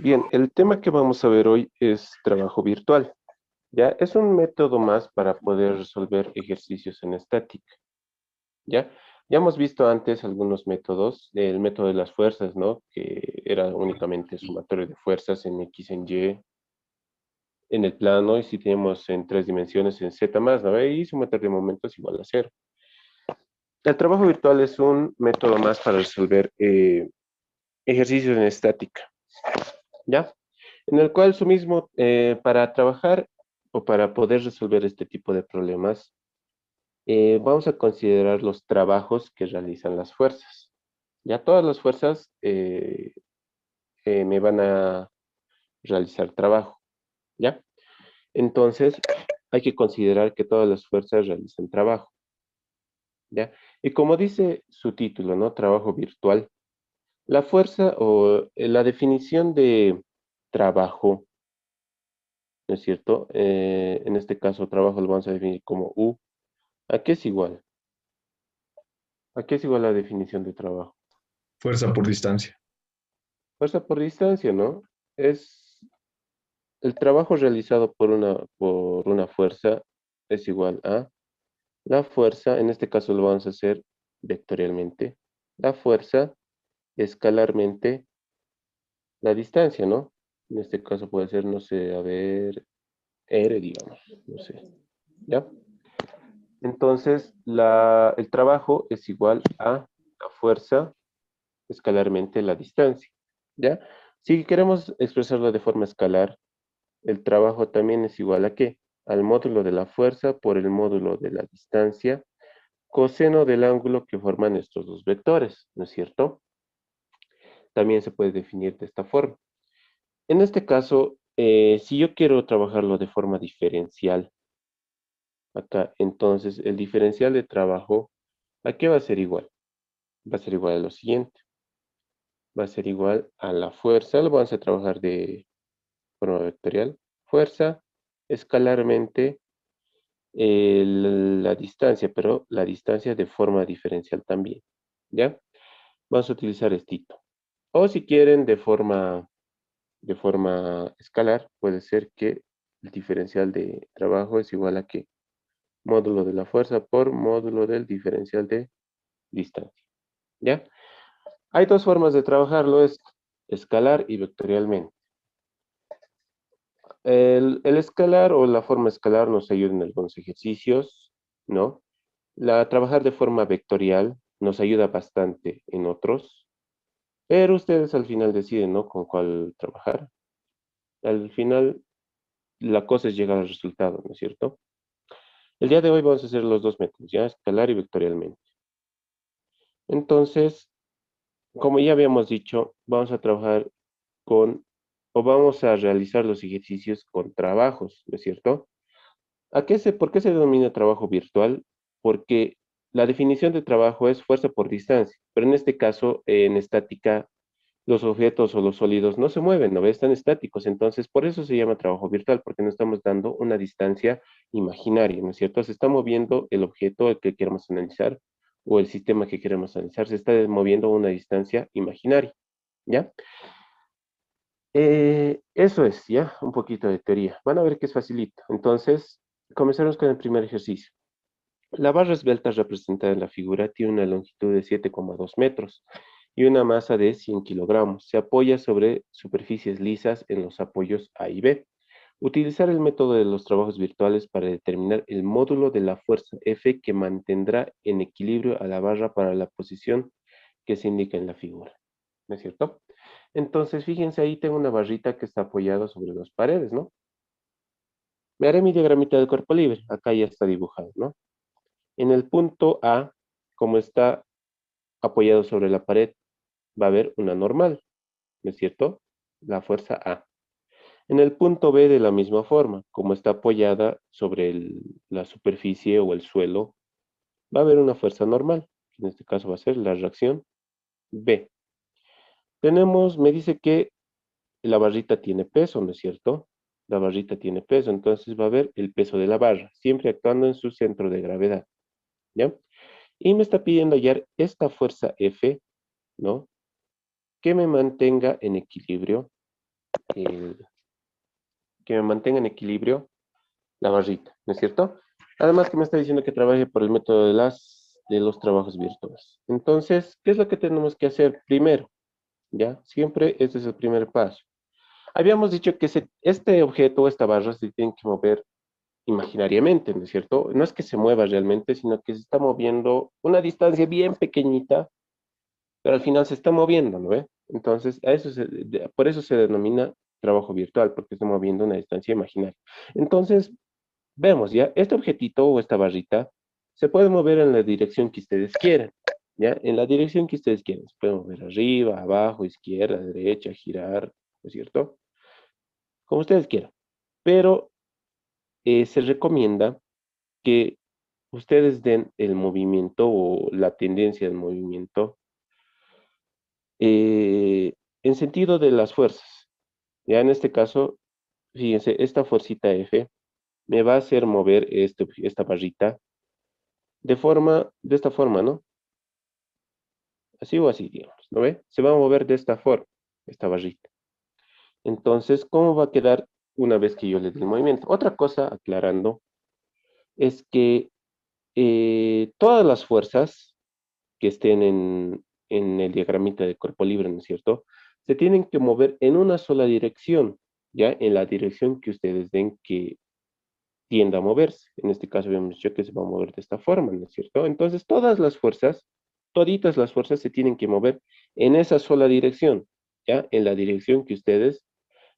Bien, el tema que vamos a ver hoy es trabajo virtual. ¿Ya? Es un método más para poder resolver ejercicios en estática. ¿Ya? Ya hemos visto antes algunos métodos, el método de las fuerzas, ¿no? Que era únicamente sumatorio de fuerzas en X, en Y, en el plano, y si tenemos en tres dimensiones en Z más, ¿no? Y sumatorio de momentos igual a cero. El trabajo virtual es un método más para resolver ejercicios en estática. ¿Ya? En el cual su mismo, para trabajar o para poder resolver este tipo de problemas, vamos a considerar los trabajos que realizan las fuerzas. Ya todas las fuerzas me van a realizar trabajo, ¿ya? Entonces, hay que considerar que todas las fuerzas realizan trabajo, ¿ya? Y como dice su título, ¿no? Trabajo virtual. La fuerza o la definición de trabajo, ¿no es cierto? En este caso, trabajo lo vamos a definir como U. ¿A qué es igual? ¿A qué es igual la definición de trabajo? Fuerza por distancia. Fuerza por distancia, ¿no? Es el trabajo realizado por una fuerza es igual a la fuerza, en este caso lo vamos a hacer vectorialmente, la fuerza escalarmente la distancia, ¿no? En este caso puede ser, no sé, a ver, R, digamos, no sé, ¿ya? Entonces, el trabajo es igual a la fuerza escalarmente la distancia, ¿ya? Si queremos expresarlo de forma escalar, el trabajo también es igual a ¿qué? Al módulo de la fuerza por el módulo de la distancia, coseno del ángulo que forman estos dos vectores, ¿no es cierto? También se puede definir de esta forma. En este caso, si yo quiero trabajarlo de forma diferencial, acá, entonces el diferencial de trabajo, ¿a qué va a ser igual? Va a ser igual a lo siguiente, va a ser igual a la fuerza, lo vamos a trabajar de forma vectorial, fuerza escalarmente la distancia, pero la distancia de forma diferencial también, ¿ya? Vamos a utilizar estito. O si quieren de forma escalar, puede ser que el diferencial de trabajo es igual a que módulo de la fuerza por módulo del diferencial de distancia, ¿ya? Hay dos formas de trabajarlo, es escalar y vectorialmente. El escalar o la forma escalar nos ayuda en algunos ejercicios, ¿no? Trabajar de forma vectorial nos ayuda bastante en otros, pero ustedes al final deciden, ¿no? Con cuál trabajar. Al final, la cosa es llegar al resultado, ¿no es cierto? El día de hoy vamos a hacer los dos métodos, ya, escalar y vectorialmente. Entonces, como ya habíamos dicho, vamos a trabajar con, o vamos a realizar los ejercicios con trabajos, ¿no es cierto? ¿Por qué se denomina trabajo virtual? Porque la definición de trabajo es fuerza por distancia, pero en este caso, en estática, los objetos o los sólidos no se mueven, ¿no ves? Están estáticos, entonces por eso se llama trabajo virtual, porque no estamos dando una distancia imaginaria, ¿no es cierto? Se está moviendo el objeto el que queremos analizar o el sistema que queremos analizar, se está moviendo a una distancia imaginaria, ¿ya? Eso es, ¿ya? Un poquito de teoría. Van a ver que es facilito. Entonces, comenzamos con el primer ejercicio. La barra esbelta representada en la figura tiene una longitud de 7,2 metros y una masa de 100 kilogramos. Se apoya sobre superficies lisas en los apoyos A y B. Utilizar el método de los trabajos virtuales para determinar el módulo de la fuerza F que mantendrá en equilibrio a la barra para la posición que se indica en la figura. ¿No es cierto? Entonces, fíjense, ahí tengo una barrita que está apoyada sobre dos paredes, ¿no? Me haré mi diagramita del cuerpo libre. Acá ya está dibujado, ¿no? En el punto A, como está apoyado sobre la pared, va a haber una normal, ¿no es cierto? La fuerza A. En el punto B, de la misma forma, como está apoyada sobre la superficie o el suelo, va a haber una fuerza normal, que en este caso va a ser la reacción B. Me dice que la barrita tiene peso, ¿no es cierto? La barrita tiene peso, entonces va a haber el peso de la barra, siempre actuando en su centro de gravedad, ¿ya? Y me está pidiendo hallar esta fuerza F, ¿no? Que me mantenga en equilibrio el- que me mantenga en equilibrio la barrita, ¿no es cierto? Además que me está diciendo que trabaje por el método de los trabajos virtuales. Entonces, ¿qué es lo que tenemos que hacer primero? ¿Ya? Siempre este es el primer paso. Habíamos dicho que este objeto o esta barra se tiene que mover imaginariamente, ¿no es cierto? No es que se mueva realmente, sino que se está moviendo una distancia bien pequeñita, pero al final se está moviendo, ¿no ve? Entonces, por eso se denomina trabajo virtual, porque está moviendo una distancia imaginaria. Entonces, vemos, ¿ya? Este objetito o esta barrita se puede mover en la dirección que ustedes quieran, ¿ya? En la dirección que ustedes quieran. Se puede mover arriba, abajo, izquierda, derecha, girar, ¿no es cierto? Como ustedes quieran. Pero se recomienda que ustedes den el movimiento o la tendencia del movimiento eh, en sentido de las fuerzas. Ya en este caso, fíjense, esta fuercita F me va a hacer mover esta barrita de esta forma, ¿no? Así o así, digamos, ¿no ve? Se va a mover de esta forma, esta barrita. Entonces, ¿cómo va a quedar una vez que yo le dé el movimiento? Otra cosa, aclarando, es que todas las fuerzas que estén en el diagramita de cuerpo libre, ¿no es cierto? Se tienen que mover en una sola dirección, ¿ya? En la dirección que ustedes den que tienda a moverse. En este caso habíamos dicho que se va a mover de esta forma, ¿no es cierto? Entonces todas las fuerzas, toditas las fuerzas se tienen que mover en esa sola dirección, ¿ya? En la dirección que ustedes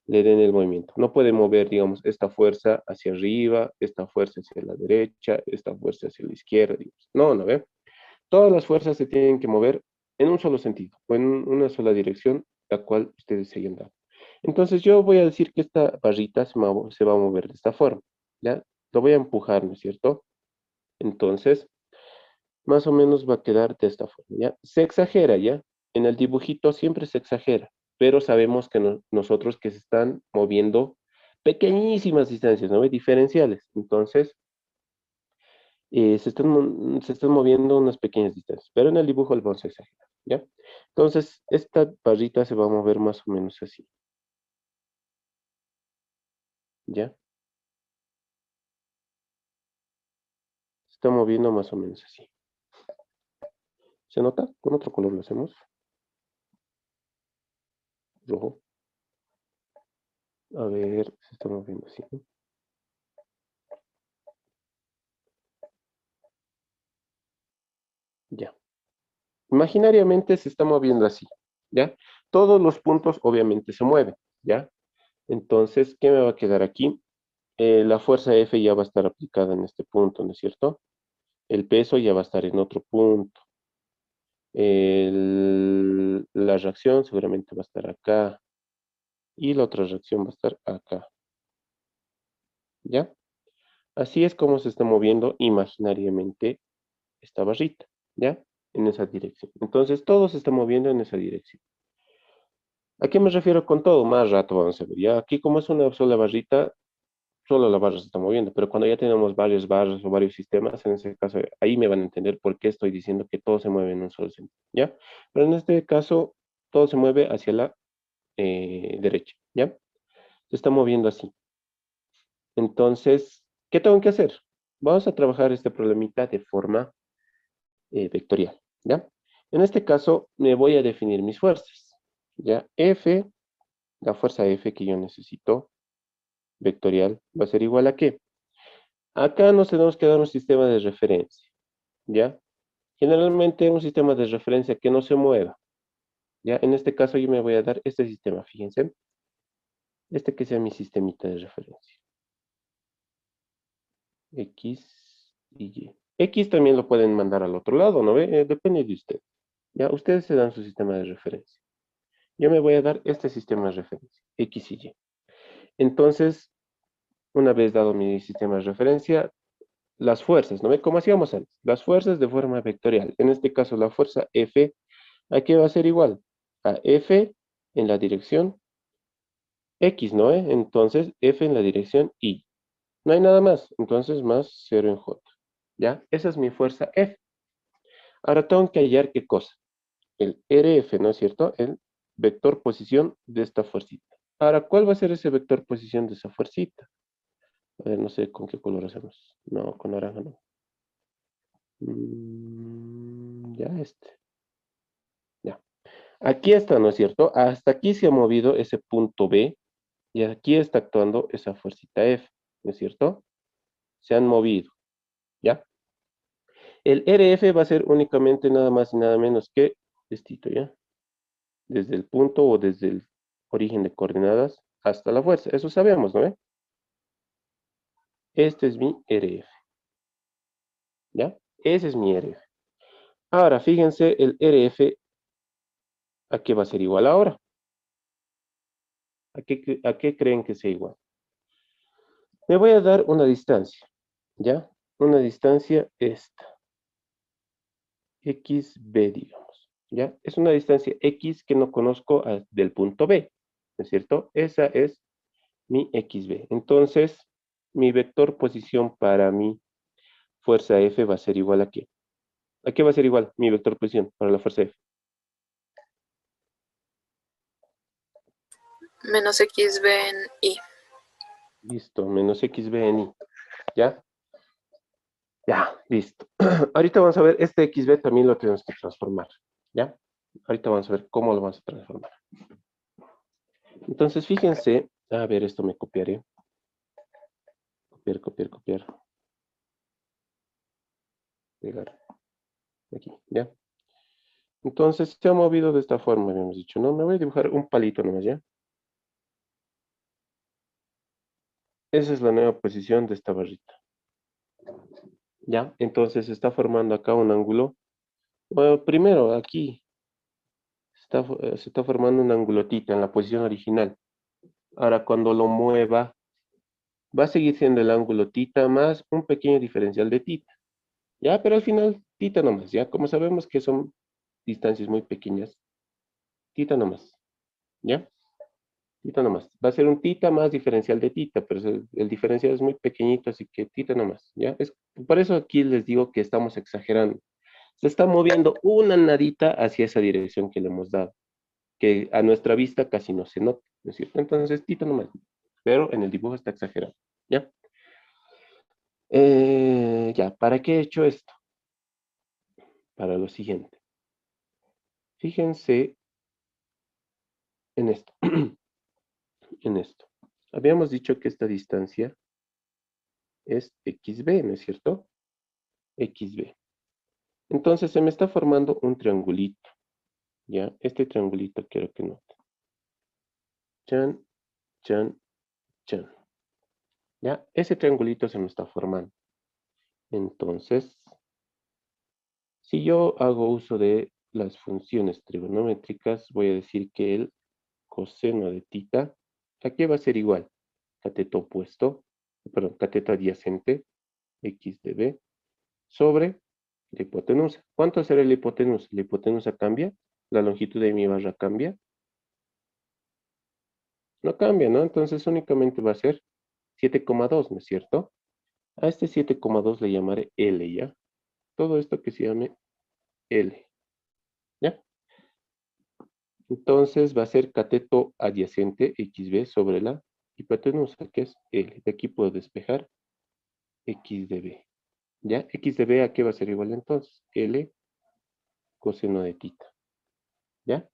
le den el movimiento. No puede mover, digamos, esta fuerza hacia arriba, esta fuerza hacia la derecha, esta fuerza hacia la izquierda, digamos. No, ¿no ve? Todas las fuerzas se tienen que mover en un solo sentido o en una sola dirección, la cual ustedes se hayan dado. Entonces yo voy a decir que esta barrita se va a mover de esta forma, ¿ya? Lo voy a empujar, ¿no es cierto? Entonces, más o menos va a quedar de esta forma, ¿ya? Se exagera, ¿ya? En el dibujito siempre se exagera, pero sabemos que nosotros que se están moviendo pequeñísimas distancias, ¿no? Diferenciales. Entonces, se están moviendo unas pequeñas distancias, pero en el dibujo lo vamos a exagerar, ¿ya? Entonces, esta barrita se va a mover más o menos así, ¿ya? Se está moviendo más o menos así. ¿Se nota? Con otro color lo hacemos, rojo. A ver, se está moviendo así, ¿no? Ya. Imaginariamente se está moviendo así, ¿ya? Todos los puntos obviamente se mueven, ¿ya? Entonces, ¿qué me va a quedar aquí? La fuerza F ya va a estar aplicada en este punto, ¿no es cierto? El peso ya va a estar en otro punto. La reacción seguramente va a estar acá y la otra reacción va a estar acá, ¿ya? Así es como se está moviendo imaginariamente esta barrita, ¿ya? En esa dirección. Entonces, todo se está moviendo en esa dirección. ¿A qué me refiero con todo? Más rato vamos a ver, ¿ya? Aquí como es una sola barrita, solo la barra se está moviendo, pero cuando ya tenemos varias barras o varios sistemas, en ese caso, ahí me van a entender por qué estoy diciendo que todo se mueve en un solo sentido, ¿ya? Pero en este caso, todo se mueve hacia la derecha, ¿ya? Se está moviendo así. Entonces, ¿qué tengo que hacer? Vamos a trabajar este problemita de forma vectorial, ¿ya? En este caso, me voy a definir mis fuerzas, ¿ya? F, la fuerza F que yo necesito, vectorial, va a ser igual a ¿qué? Acá nos tenemos que dar un sistema de referencia, ¿ya? Generalmente un sistema de referencia que no se mueva, ¿ya? En este caso yo me voy a dar este sistema, fíjense, este que sea mi sistemita de referencia. X y Y. X también lo pueden mandar al otro lado, ¿no ve? Depende de usted. Ya, ustedes se dan su sistema de referencia. Yo me voy a dar este sistema de referencia, X y Y. Entonces, una vez dado mi sistema de referencia, las fuerzas, ¿no ve? Como hacíamos antes, las fuerzas de forma vectorial. En este caso, la fuerza F, aquí va a ser igual a F en la dirección X, ¿no? Entonces, F en la dirección Y. No hay nada más, entonces más 0 en J. ¿Ya? Esa es mi fuerza F. Ahora tengo que hallar qué cosa. El RF, ¿no es cierto? El vector posición de esta fuercita. Ahora, ¿cuál va a ser ese vector posición de esa fuercita? A ver, no sé con qué color hacemos. No, con naranja no. Ya este. Ya. Aquí está, ¿no es cierto? Hasta aquí se ha movido ese punto B y aquí está actuando esa fuercita F, ¿no es cierto? Se han movido, ¿ya? El RF va a ser únicamente nada más y nada menos que estito, ¿ya? Desde el punto o desde el origen de coordenadas hasta la fuerza. Eso sabemos, ¿no? Este es mi RF, ¿ya? Ese es mi RF. Ahora, fíjense, el RF, ¿a qué va a ser igual ahora? ¿A qué creen que sea igual? Me voy a dar una distancia, ¿ya? Una distancia esta, XB, digamos, ¿ya? Es una distancia X que no conozco del punto B, ¿no es cierto? Esa es mi XB. Entonces, mi vector posición para mi fuerza F va a ser igual a qué. ¿A qué va a ser igual mi vector posición para la fuerza F? Menos XB en I. Listo, menos XB en I, ¿ya? Ya, listo. Ahorita vamos a ver, este XB también lo tenemos que transformar, ¿ya? Ahorita vamos a ver cómo lo vamos a transformar. Entonces, fíjense, a ver, esto me copiaré. Copiar, copiar, copiar. Pegar. Aquí, ¿ya? Entonces, se ha movido de esta forma, habíamos dicho, ¿no? Me voy a dibujar un palito nomás, ¿ya? Esa es la nueva posición de esta barrita, ¿ya? Entonces, se está formando acá un ángulo. Bueno, primero, aquí, se está formando un ángulo tita en la posición original. Ahora, cuando lo mueva, va a seguir siendo el ángulo tita más un pequeño diferencial de tita. Ya, pero al final, tita nomás, ya. Como sabemos que son distancias muy pequeñas, tita nomás, ya. Tita nomás. Va a ser un tita más diferencial de tita, pero el diferencial es muy pequeñito, así que tita nomás, ya. Por eso aquí les digo que estamos exagerando. Se está moviendo una nadita hacia esa dirección que le hemos dado, que a nuestra vista casi no se nota, ¿no es cierto? Entonces, tita nomás. Pero en el dibujo está exagerado, ¿ya? Ya, ¿para qué he hecho esto? Para lo siguiente. Fíjense en esto, en esto. Habíamos dicho que esta distancia es XB, ¿no es cierto? XB. Entonces se me está formando un triangulito, ¿ya? Este triangulito quiero que noten. Chan, chan, chan. ¿Ya? Ese triangulito se me está formando. Entonces, si yo hago uso de las funciones trigonométricas, voy a decir que el coseno de tita, ¿a qué va a ser igual? Cateto opuesto, perdón, cateto adyacente, x de b, sobre la hipotenusa. ¿Cuánto será la hipotenusa? La hipotenusa cambia, la longitud de mi barra cambia. No cambia, ¿no? Entonces únicamente va a ser 7,2, ¿no es cierto? A este 7,2 le llamaré L, ¿ya? Todo esto que se llame L, ¿ya? Entonces va a ser cateto adyacente XB sobre la hipotenusa, que es L. De aquí puedo despejar X de B. ¿Ya? X de B, ¿a qué va a ser igual entonces? L coseno de tita. ¿Ya?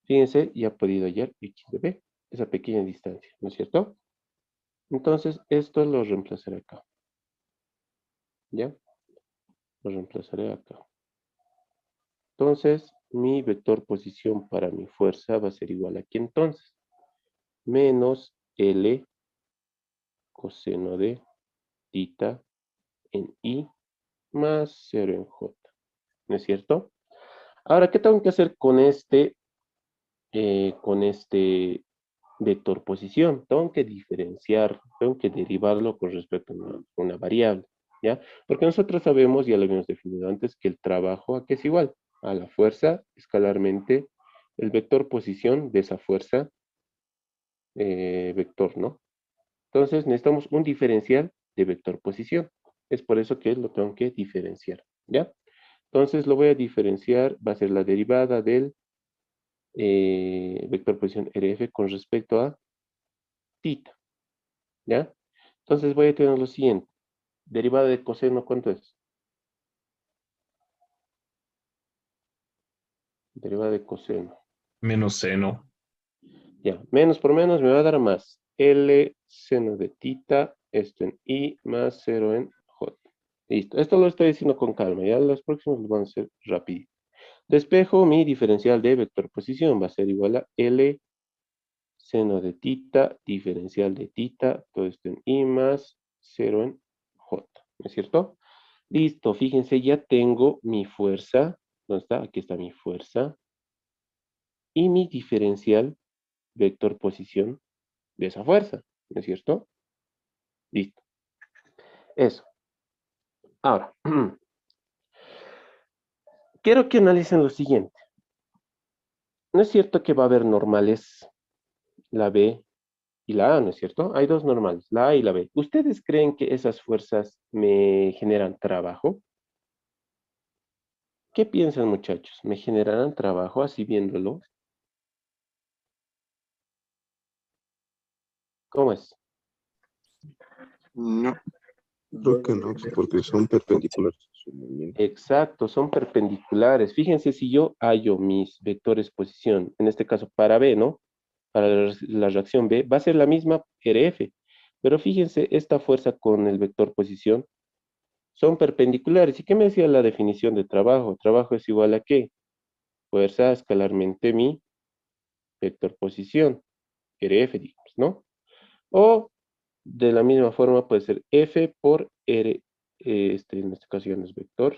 Fíjense, ya he podido hallar X de B, esa pequeña distancia, ¿no es cierto? Entonces, esto lo reemplazaré acá. ¿Ya? Lo reemplazaré acá. Entonces, mi vector posición para mi fuerza va a ser igual aquí entonces. Menos L coseno de tita en I más 0 en J. ¿No es cierto? Ahora, ¿qué tengo que hacer con este vector posición? Tengo que diferenciar, tengo que derivarlo con respecto a una variable, ¿ya? Porque nosotros sabemos, ya lo habíamos definido antes, que el trabajo aquí es igual a la fuerza escalarmente el vector posición de esa fuerza vector, ¿no? Entonces necesitamos un diferencial de vector posición. Es por eso que lo tengo que diferenciar, ¿ya? Entonces lo voy a diferenciar, va a ser la derivada del vector posición RF con respecto a tita, ¿ya? Entonces voy a tener lo siguiente. Derivada de coseno, ¿cuánto es? Derivada de coseno. Menos seno. Ya, menos por menos me va a dar más. L seno de tita, esto en I más 0 en J. Listo, esto lo estoy diciendo con calma, ya los próximos lo van a hacer rápido. Despejo mi diferencial de vector posición, va a ser igual a L seno de tita, diferencial de tita, todo esto en I más 0 en J, ¿no es cierto? Listo, fíjense, ya tengo mi fuerza, ¿dónde está? Aquí está mi fuerza, y mi diferencial vector posición de esa fuerza, ¿no es cierto? Listo, eso. Ahora, quiero que analicen lo siguiente. No es cierto que va a haber normales, la B y la A, ¿no es cierto? Hay dos normales, la A y la B. ¿Ustedes creen que esas fuerzas me generan trabajo? ¿Qué piensan, muchachos? ¿Me generarán trabajo así viéndolo? ¿Cómo es? No, creo que no, porque son perpendiculares a su movimiento. Exacto, son perpendiculares. Fíjense si yo hallo mis vectores posición, en este caso para B, ¿no? Para la reacción B, va a ser la misma RF. Pero fíjense, esta fuerza con el vector posición son perpendiculares. ¿Y qué me decía la definición de trabajo? Trabajo es igual a ¿qué? Fuerza escalarmente mi vector posición, RF, digamos, ¿no? O de la misma forma puede ser F por R, en este caso ya no es vector,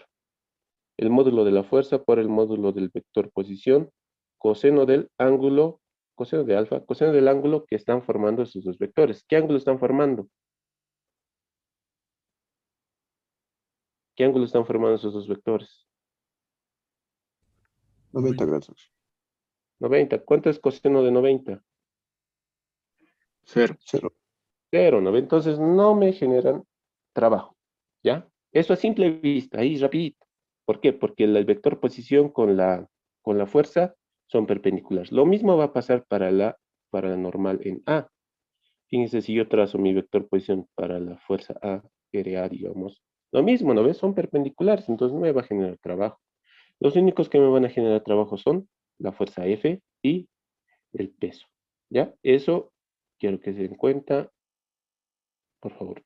el módulo de la fuerza por el módulo del vector posición, coseno del ángulo, coseno de alfa, coseno del ángulo que están formando esos dos vectores. ¿Qué ángulo están formando? ¿Qué ángulo están formando esos dos vectores? 90 grados. 90. ¿Cuánto es coseno de 90? Cero. Cero. 0, ¿no? Entonces no me generan trabajo, ¿ya? Eso a simple vista, ahí rapidito. ¿Por qué? Porque el vector posición con la fuerza son perpendiculares. Lo mismo va a pasar para la normal en A. Fíjense si yo trazo mi vector posición para la fuerza A, RA, digamos. Lo mismo, ¿no ves? Son perpendiculares, entonces no me va a generar trabajo. Los únicos que me van a generar trabajo son la fuerza F y el peso, ¿ya? Eso quiero que se den cuenta, por favor.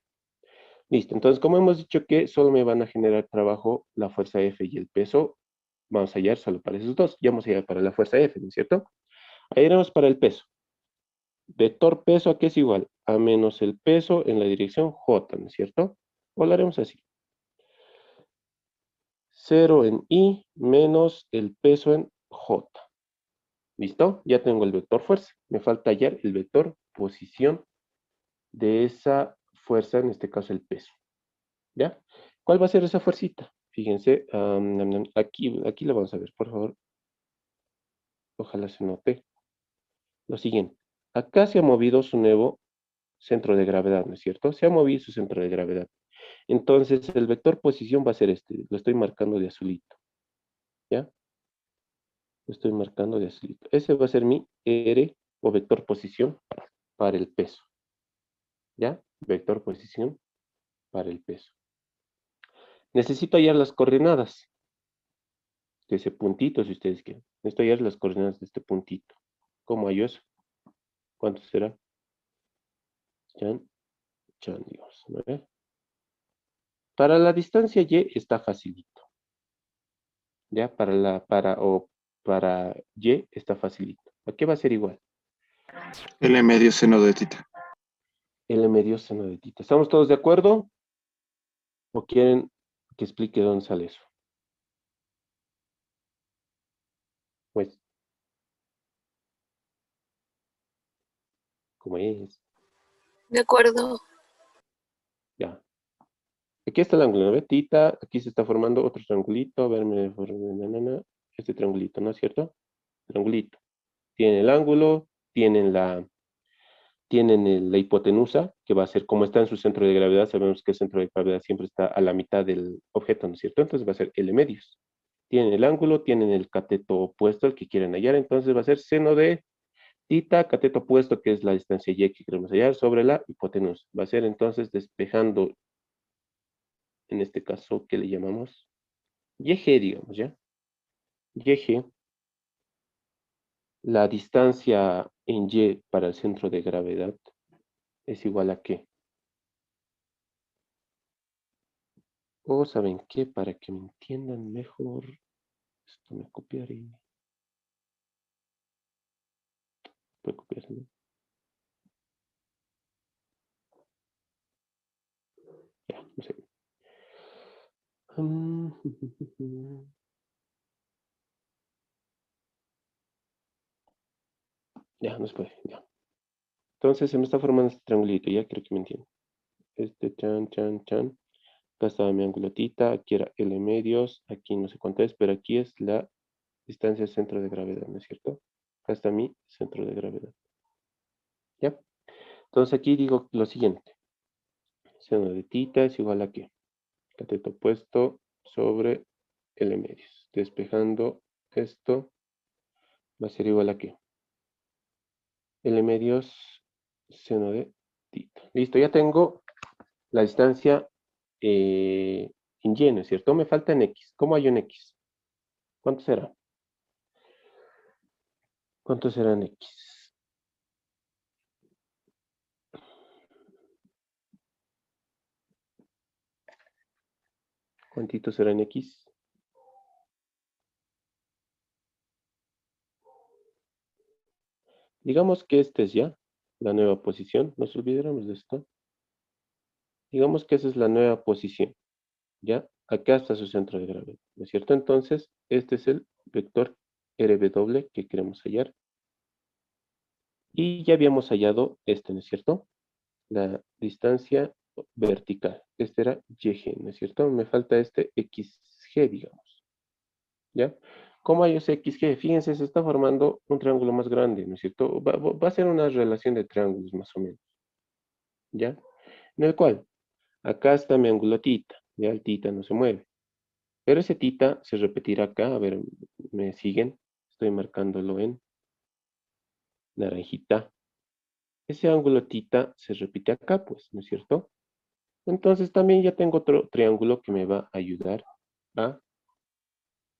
Listo, entonces como hemos dicho que solo me van a generar trabajo la fuerza F y el peso, vamos a hallar solo para esos dos. Ya vamos a hallar para la fuerza F, ¿no es cierto? Ahí iremos para el peso. Vector peso, ¿a qué es igual? A menos el peso en la dirección J, ¿no es cierto? O lo haremos así. 0 en I menos el peso en J. ¿Listo? Ya tengo el vector fuerza. Me falta hallar el vector posición de esa fuerza, en este caso el peso. ¿Ya? ¿Cuál va a ser esa fuercita? Fíjense, aquí la vamos a ver, por favor. Ojalá se note. Lo siguiente. Acá se ha movido su nuevo centro de gravedad, ¿no es cierto? Se ha movido su centro de gravedad. Entonces, el vector posición va a ser este. Lo estoy marcando de azulito. ¿Ya? Lo estoy marcando de azulito. Ese va a ser mi R o vector posición para el peso. ¿Ya? Vector posición para el peso. Necesito hallar las coordenadas de ese puntito, si ustedes quieren. Necesito hallar las coordenadas de este puntito. ¿Cómo hallo eso? ¿Cuánto será? Chan, chan, digamos. ¿No ve? Para la distancia Y está facilito. ¿Ya? Para Y está facilito. ¿A qué va a ser igual? L medio seno de tita. L medio seno de tita. ¿Estamos todos de acuerdo? ¿O quieren que explique dónde sale eso? Pues, ¿cómo es? De acuerdo. Ya. Aquí está el ángulo, ¿no ve? Tita, aquí se está formando otro triangulito. A ver, este triangulito, ¿no es cierto? Triangulito. Tienen el ángulo, tienen la hipotenusa, que va a ser como está en su centro de gravedad. Sabemos que el centro de gravedad siempre está a la mitad del objeto, ¿no es cierto? Entonces va a ser L medios. Tienen el ángulo, tienen el cateto opuesto al que quieren hallar, entonces va a ser seno de Tita, cateto opuesto, que es la distancia y que queremos hallar, sobre la hipotenusa. Va a ser entonces despejando, en este caso, ¿qué le llamamos? YG, digamos, ¿ya? YG, la distancia en Y para el centro de gravedad es igual a ¿qué? O ¿saben qué? Para que me entiendan mejor, esto me copiaré. Voy a copiar, ¿no? Ya, no sé. Ya, no se puede, ya. Entonces se me está formando este triangulito, ya creo que me entienden. Este chan, chan, chan. Acá estaba mi ángulo tita, aquí era L medios, aquí no sé cuánto es, pero aquí es la distancia del centro de gravedad, ¿no es cierto? Acá está mi centro de gravedad. ¿Ya? Entonces aquí digo lo siguiente. Seno de tita es igual a ¿qué? Cateto opuesto sobre L medios. Despejando esto va a ser igual a ¿qué? L medios seno de tita. Listo, ya tengo la distancia en Y, ¿no es cierto? Me falta en X. ¿Cómo hay en X? ¿Cuánto será? ¿Cuánto será en X? ¿Cuántito será en X? Digamos que esta es ya la nueva posición. Nos olvidaremos de esto. Digamos que esa es la nueva posición. ¿Ya? Acá está su centro de gravedad. ¿No es cierto? Entonces, este es el vector RW que queremos hallar. Y ya habíamos hallado este, ¿no es cierto? La distancia vertical. Este era YG, ¿no es cierto? Me falta este XG, digamos. ¿Ya? ¿Cómo hay ese XG? Fíjense, se está formando un triángulo más grande, ¿no es cierto? Va a ser una relación de triángulos, más o menos. ¿Ya? En el cual, acá está mi ángulo tita. Ya el tita no se mueve. Pero ese tita se repetirá acá. A ver, ¿me siguen? Estoy marcándolo en naranjita. Ese ángulo tita se repite acá, pues, ¿no es cierto? Entonces también ya tengo otro triángulo que me va a ayudar a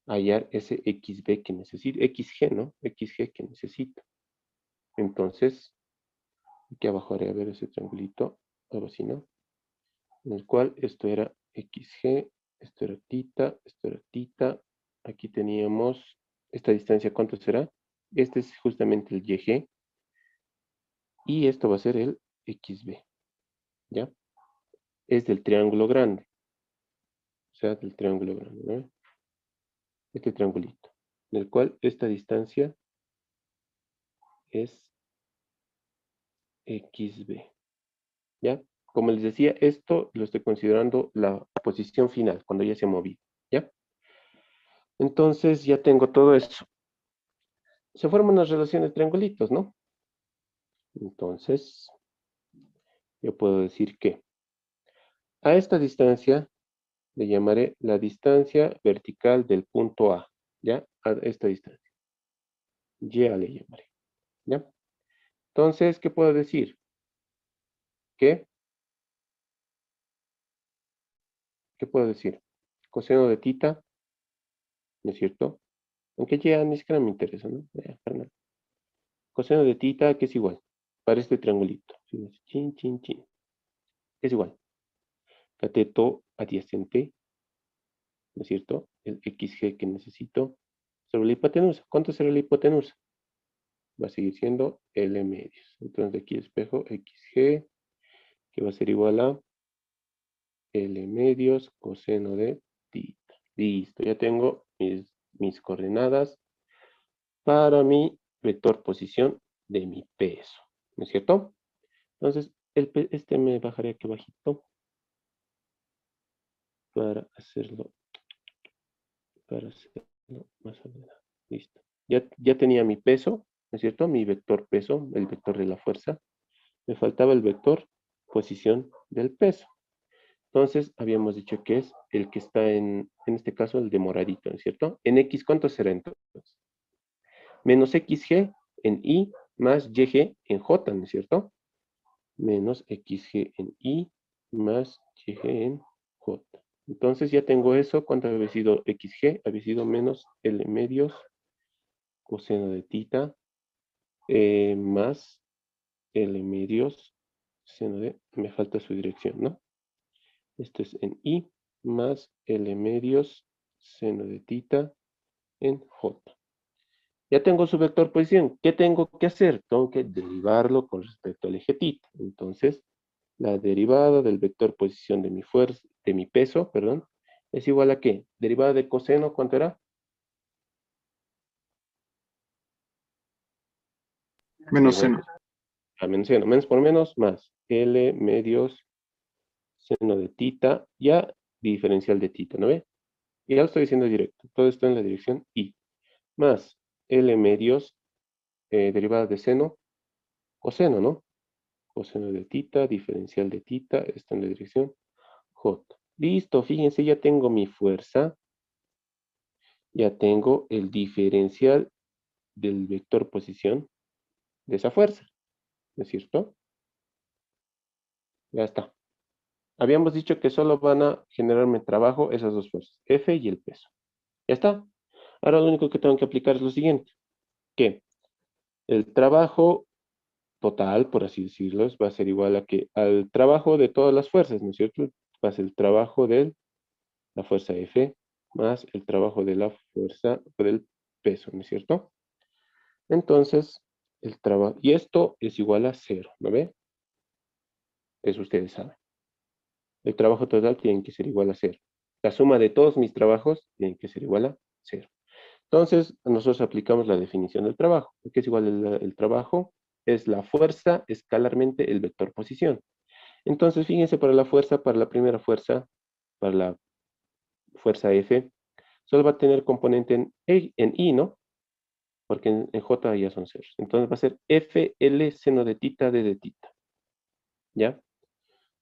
hallar ese XB que necesito, XG, ¿no? XG que necesito. Entonces, aquí abajo haré a ver ese triangulito, algo así, ¿no? En el cual esto era XG, esto era tita. Aquí teníamos esta distancia, ¿cuánto será? Este es justamente el YG y esto va a ser el XB, ¿ya? Es del triángulo grande, o sea, del triángulo grande, ¿no? Este triangulito, en el cual esta distancia es XB, ¿ya? Como les decía, esto lo estoy considerando la posición final, cuando ya se ha movido, ¿ya? Entonces ya tengo todo esto. Se forman unas relaciones de triangulitos, ¿no? Entonces, yo puedo decir que a esta distancia le llamaré la distancia vertical del punto A, ¿ya? A esta distancia. Y le llamaré, ¿ya? Entonces, ¿qué puedo decir? ¿Qué? ¿Qué puedo decir? Coseno de tita, ¿no es cierto? Aunque ya ni siquiera me interesa, ¿no? Para nada. Coseno de tita, que es igual, para este triangulito. Chin, chin, chin. Es igual. Cateto adyacente, ¿no es cierto? El XG que necesito sobre la hipotenusa. ¿Cuánto será la hipotenusa? Va a seguir siendo L medios. Entonces aquí espejo XG, que va a ser igual a L medios coseno de tita. Listo, ya tengo mis coordenadas para mi vector posición de mi peso. ¿No es cierto? Entonces, este me bajaría aquí bajito para hacerlo más ordenado. Listo. Ya tenía mi peso, ¿no es cierto? Mi vector peso, el vector de la fuerza. Me faltaba el vector posición del peso. Entonces, habíamos dicho que es el que está en este caso, el de moradito, ¿no es cierto? En X, ¿cuánto será entonces? Menos XG en Y más YG en J, ¿no es cierto? Menos XG en I más YG en J. Entonces ya tengo eso. ¿Cuánto había sido XG? Había sido menos L medios coseno de tita más L medios seno de... Me falta su dirección, ¿no? Esto es en I más L medios seno de tita en J. Ya tengo su vector posición. ¿Qué tengo que hacer? Tengo que derivarlo con respecto al eje tita. Entonces, la derivada del vector posición de mi fuerza, de mi peso, perdón, es igual a ¿qué? Derivada de coseno, ¿cuánto era? Menos Igual seno. a menos seno. Menos por menos, más L medios seno de tita, ya diferencial de tita, ¿no ve? Y ya lo estoy diciendo directo. Todo esto en la dirección I. Más L medios, derivada de seno, coseno, ¿no? Coseno de tita, diferencial de tita, esto en la dirección J. Listo, fíjense, ya tengo mi fuerza, ya tengo el diferencial del vector posición de esa fuerza, ¿no es cierto? Ya está. Habíamos dicho que solo van a generarme trabajo esas dos fuerzas, F y el peso. Ya está. Ahora lo único que tengo que aplicar es lo siguiente, que el trabajo total, por así decirlo, va a ser igual a que al trabajo de todas las fuerzas, ¿no es cierto? Va a ser el trabajo de la fuerza F más el trabajo de la fuerza del peso, ¿no es cierto? Entonces, el trabajo, y esto es igual a 0, ¿no ve? Eso ustedes saben. El trabajo total tiene que ser igual a 0. La suma de todos mis trabajos tiene que ser igual a 0. Entonces, nosotros aplicamos la definición del trabajo. ¿Qué es igual el trabajo? Es la fuerza escalarmente el vector posición. Entonces, fíjense para la fuerza, para la primera fuerza, para la fuerza F, solo va a tener componente en I, ¿no? Porque en J ya son ceros. Entonces va a ser FL seno de tita d de tita. ¿Ya?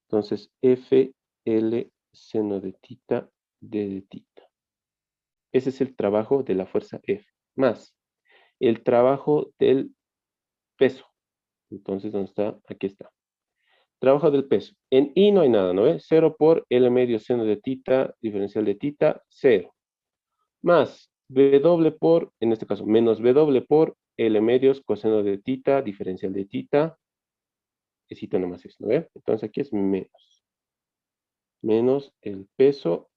Entonces, FL seno de tita d de tita. Ese es el trabajo de la fuerza F. Más el trabajo del peso. Entonces, ¿dónde está? Aquí está. Trabajo del peso. En I no hay nada, ¿no ves? 0 por L medio seno de tita, diferencial de tita, 0. Más W por, en este caso, menos W por L medios coseno de tita, diferencial de tita. Necesito nomás eso, ¿no ves? Entonces aquí es menos. Menos el peso,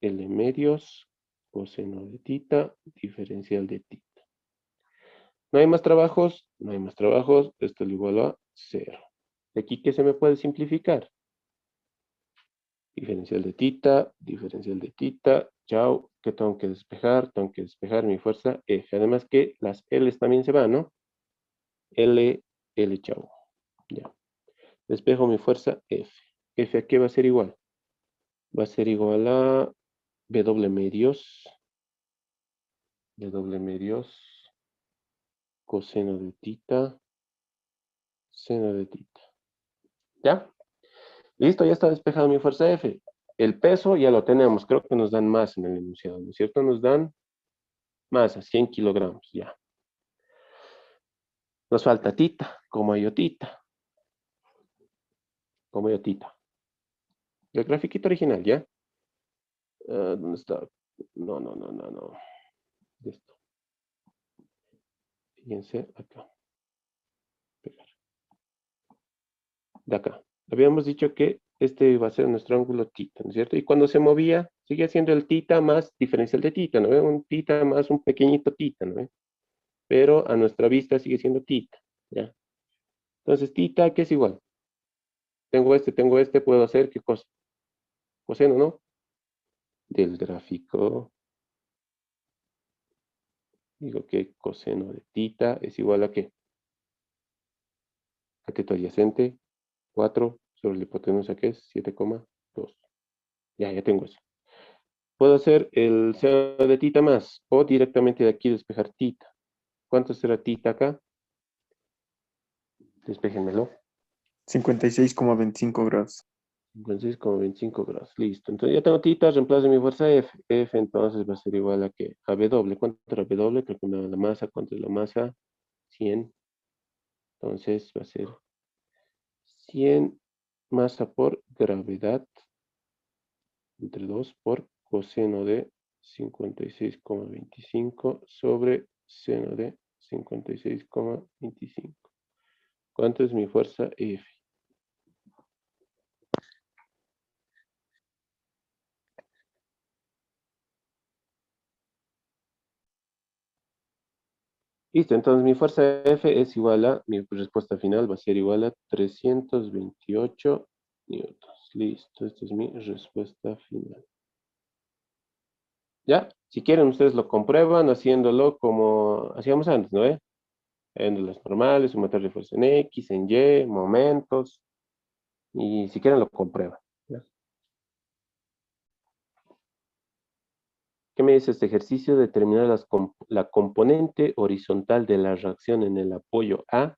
L medios, coseno de tita, diferencial de tita. No hay más trabajos, no hay más trabajos, esto es igual a 0. De aquí, ¿qué se me puede simplificar? Diferencial de tita, chao, ¿qué tengo que despejar? Tengo que despejar mi fuerza F. Además que las L's también se van, ¿no? L, L, chao. Ya. Despejo mi fuerza F. F a qué va a ser igual. Va a ser igual a W medios. W medios. Coseno de tita. Seno de tita. ¿Ya? Listo, ya está despejado mi fuerza F. El peso ya lo tenemos. Creo que nos dan más en el enunciado, ¿no es cierto? Nos dan más a 100 kilogramos. Ya. Nos falta tita. Como yo tita. Como yo tita. El grafiquito original, ¿ya? ¿Dónde está? No, no, no, no, no. Esto. Fíjense acá. Pegar. De acá. Habíamos dicho que este iba a ser nuestro ángulo tita, ¿no es cierto? Y cuando se movía, sigue siendo el tita más diferencial de tita, ¿no ve? Un tita más un pequeñito tita, ¿no ve? Pero a nuestra vista sigue siendo tita, ¿ya? Entonces, tita, ¿qué es igual? Tengo este, puedo hacer, ¿qué cosa? Coseno, ¿no? Del gráfico. Digo que coseno de tita es igual a ¿qué? Cateto adyacente, 4 sobre la hipotenusa, que es 7,2. Ya tengo eso. Puedo hacer el seno de tita más, o directamente de aquí despejar tita. ¿Cuánto será tita acá? Despéjenmelo. 56,25 grados. 26,25 grados. Listo. Entonces ya tengo tita, reemplazo mi fuerza F. F entonces va a ser igual a ¿qué? A W. ¿Cuánto era W? Creo que me da la masa. ¿Cuánto es la masa? 100 Entonces va a ser 100 masa por gravedad entre 2 por coseno de 56,25 sobre seno de 56,25. ¿Cuánto es mi fuerza F? Listo, entonces mi fuerza F es igual a, mi respuesta final va a ser igual a 328 newtons. Listo, esta es mi respuesta final. ¿Ya? Si quieren, ustedes lo comprueban haciéndolo como hacíamos antes, ¿no? En las normales, sumatorio de fuerza en X, en Y, momentos. Y si quieren, lo comprueban. ¿Ya? ¿Qué me dice este ejercicio? Determinar la componente horizontal de la reacción en el apoyo A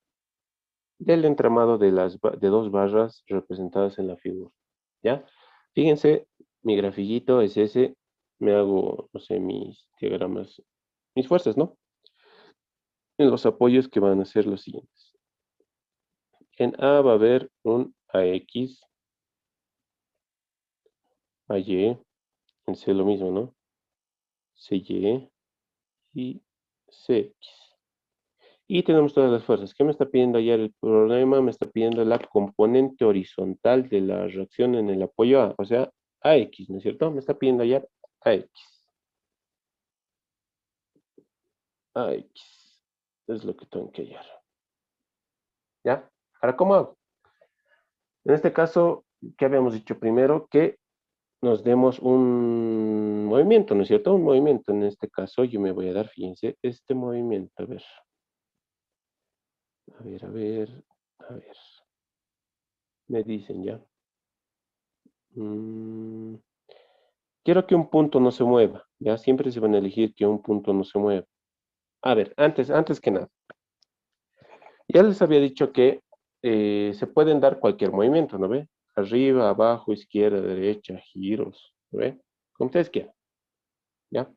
del entramado de dos barras representadas en la figura. ¿Ya? Fíjense, mi grafiquito es ese. Me hago, no sé, mis diagramas, mis fuerzas, ¿no? En los apoyos que van a ser los siguientes. En A va a haber un AX, AY, en C lo mismo, ¿no? CY y CX. Y tenemos todas las fuerzas. ¿Qué me está pidiendo ayer el problema? Me está pidiendo la componente horizontal de la reacción en el apoyo A, o sea, AX, ¿no es cierto? Me está pidiendo ayer AX. AX. Es lo que tengo que hallar. ¿Ya? Ahora, ¿cómo hago? En este caso, ¿qué habíamos dicho primero? Que nos demos un movimiento, ¿no es cierto? Un movimiento. En este caso, yo me voy a dar, fíjense, este movimiento. A ver. A ver, a ver, a ver. Me dicen ya. Quiero que un punto no se mueva. Ya siempre se van a elegir que un punto no se mueva. A ver, antes que nada. Ya les había dicho que se pueden dar cualquier movimiento, ¿no ve? Arriba, abajo, izquierda, derecha, giros, ¿no ve? Como ustedes quieran, ¿ya?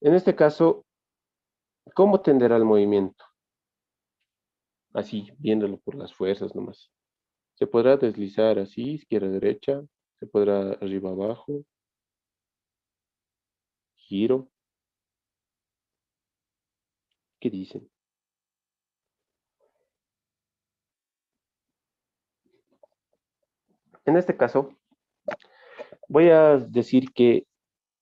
En este caso, ¿cómo tenderá el movimiento? Así, viéndolo por las fuerzas nomás. Se podrá deslizar así, izquierda, derecha, se podrá arriba, abajo, giro. ¿Qué dicen? En este caso, voy a decir que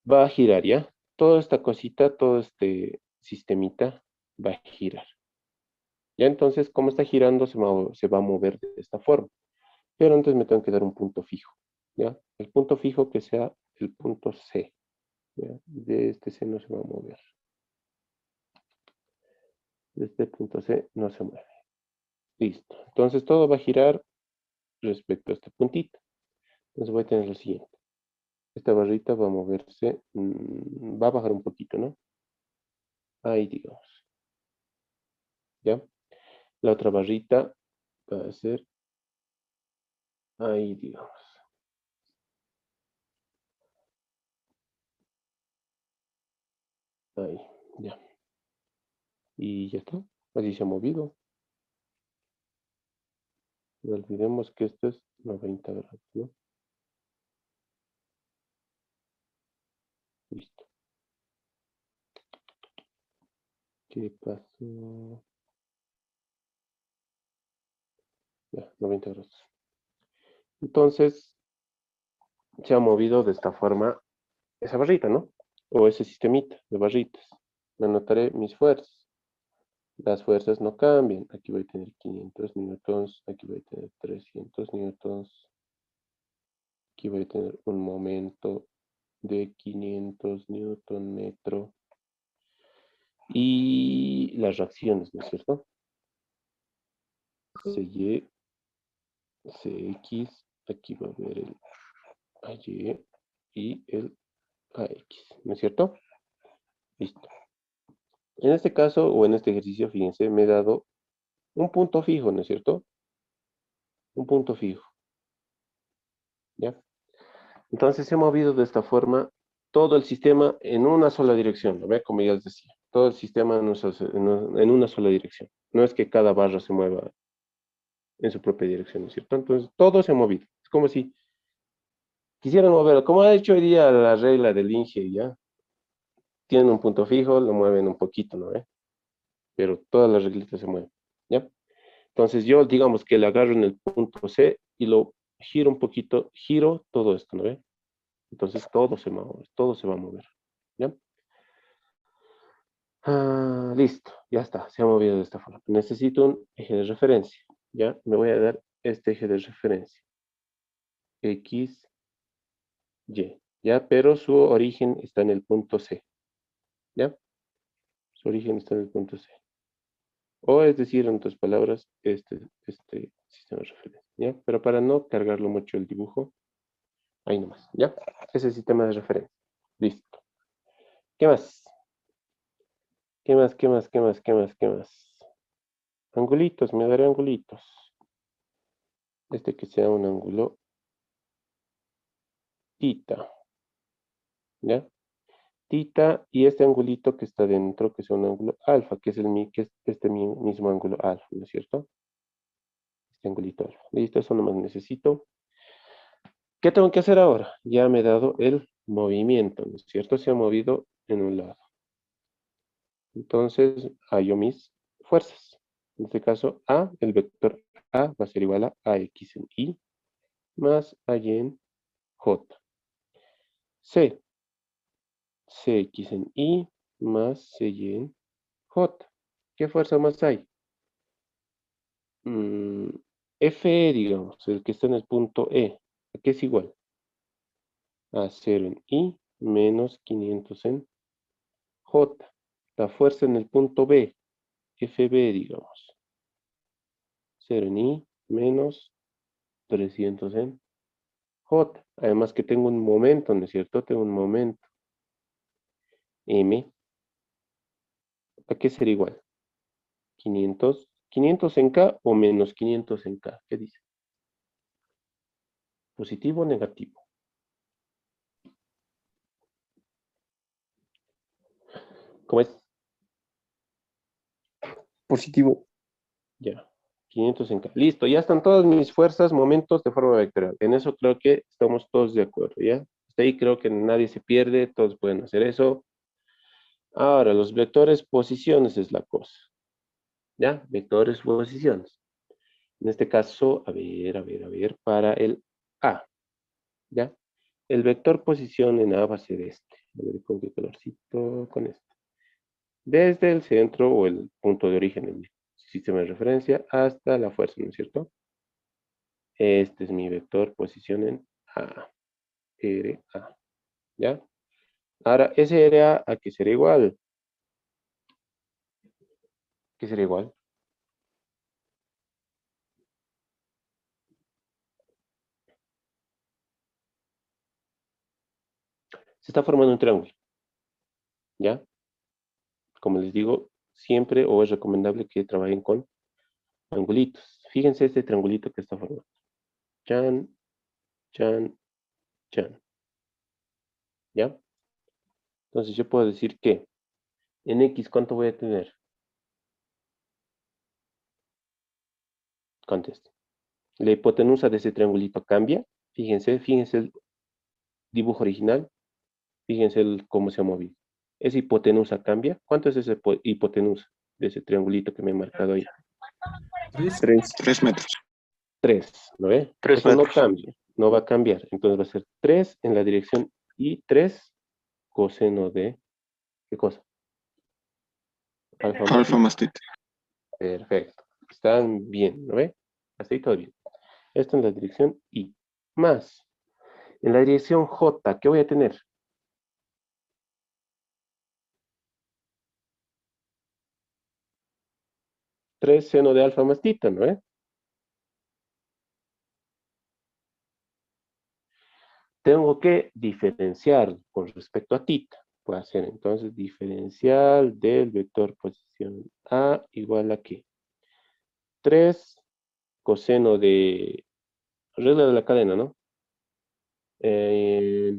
va a girar, ¿ya? Toda esta cosita, todo este sistemita va a girar. Ya entonces, como está girando, se va a mover de esta forma. Pero antes me tengo que dar un punto fijo, ¿ya? El punto fijo que sea el punto C, ¿ya? De este C no se va a mover. De este punto C no se mueve. Listo. Entonces todo va a girar respecto a este puntito. Entonces voy a tener lo siguiente. Esta barrita va a moverse, va a bajar un poquito, ¿no? Ahí digamos. ¿Ya? La otra barrita va a ser ahí, digamos. Ahí, ya. Y ya está. Así se ha movido. No olvidemos que esto es 90 grados, ¿no? Listo. ¿Qué pasó? Ya, 90 grados. Entonces, se ha movido de esta forma esa barrita, ¿no? O ese sistemita de barritas. Me anotaré mis fuerzas. Las fuerzas no cambian. Aquí voy a tener 500 newtons. Aquí voy a tener 300 newtons. Aquí voy a tener un momento de 500 newton metro. Y las reacciones, ¿no es cierto? CY, CX, aquí va a haber el AY y el AX, ¿no es cierto? Listo. En este caso, o en este ejercicio, fíjense, me he dado un punto fijo, ¿no es cierto? Un punto fijo, ¿ya? Entonces he movido de esta forma todo el sistema en una sola dirección, ¿no ve? Como ya les decía, todo el sistema en una sola dirección. No es que cada barra se mueva en su propia dirección, ¿no es cierto? Entonces, todo se ha movido. Es como si quisieran moverlo, como ha hecho hoy día la regla del Inge, ¿ya? Tienen un punto fijo, lo mueven un poquito, ¿no ve? Pero todas las reglitas se mueven, ¿ya? Entonces yo, digamos que le agarro en el punto C y lo giro un poquito, giro todo esto, ¿no ve? Entonces todo se va a mover, ¿ya? Listo, ya está, se ha movido de esta forma. Necesito un eje de referencia, ¿ya? Me voy a dar este eje de referencia, X, Y, ¿ya? Pero su origen está en el punto C, ¿ya? Su origen está en el punto C. O es decir, en otras palabras, este sistema de referencia, ¿ya? Pero para no cargarlo mucho el dibujo, ahí nomás, ¿ya? Ese sistema de referencia. Listo. ¿Qué más? ¿Qué más, qué más, qué más, qué más, qué más? Angulitos, me daré angulitos. Este que sea un ángulo tita, ¿ya? Tita y este angulito que está dentro, que sea un ángulo alfa, que es mismo ángulo alfa, ¿no es cierto? Este angulito alfa. Listo, eso nomás necesito. ¿Qué tengo que hacer ahora? Ya me he dado el movimiento, ¿no es cierto? Se ha movido en un lado. Entonces, hallo mis fuerzas. En este caso, el vector A va a ser igual a AX en Y más AY en J. C, CX en Y más CY en J. ¿Qué fuerza más hay? Mm, FE, digamos, el que está en el punto E. ¿A qué es igual? A 0 en Y menos 500 en J. La fuerza en el punto B, FB, digamos. 0 en I menos 300 en J. Además que tengo un momento, ¿no es cierto? Tengo un momento. M. ¿A qué será igual? 500 en K o menos 500 en K. ¿Qué dice? ¿Positivo o negativo? ¿Cómo es? Positivo. Ya. 500 en K. Listo, ya están todas mis fuerzas, momentos de forma vectorial. En eso creo que estamos todos de acuerdo, ¿ya? Hasta ahí creo que nadie se pierde, todos pueden hacer eso. Ahora, los vectores posiciones es la cosa, ¿ya? Vectores posiciones. En este caso, a ver, para el A, ¿ya? El vector posición en A va a ser este. A ver, ¿con qué colorcito? Con este. Desde el centro o el punto de origen en mi sistema de referencia hasta la fuerza, ¿no es cierto? Este es mi vector posición en A, RA, ¿ya? Ahora, ese RA, ¿a qué será igual? ¿Qué será igual? Se está formando un triángulo, ¿ya? Como les digo, siempre o es recomendable que trabajen con angulitos. Fíjense este triangulito que está formando. Chan, chan, chan, ¿ya? Entonces yo puedo decir que en X, ¿cuánto voy a tener? Contesto. La hipotenusa de ese triangulito cambia. Fíjense el dibujo original. Fíjense cómo se ha movido. Esa hipotenusa cambia. ¿Cuánto es esa hipotenusa de ese triangulito que me he marcado ahí? 3 metros. 3, ¿no ve? 3 Eso no metros. cambia, no va a cambiar. Entonces va a ser 3 en la dirección y 3 coseno de, ¿qué cosa? Alfa más Alfa más tita. Perfecto. Están bien, ¿no ve? Hasta ahí todo bien. Esto en la dirección Y. Más. En la dirección J, ¿qué voy a tener? 3 seno de alfa más tita, ¿no ve? Tengo que diferenciar con respecto a tita. Puedo hacer entonces diferencial del vector posición A igual a ¿qué? 3 coseno de regla de la cadena, ¿no? Eh,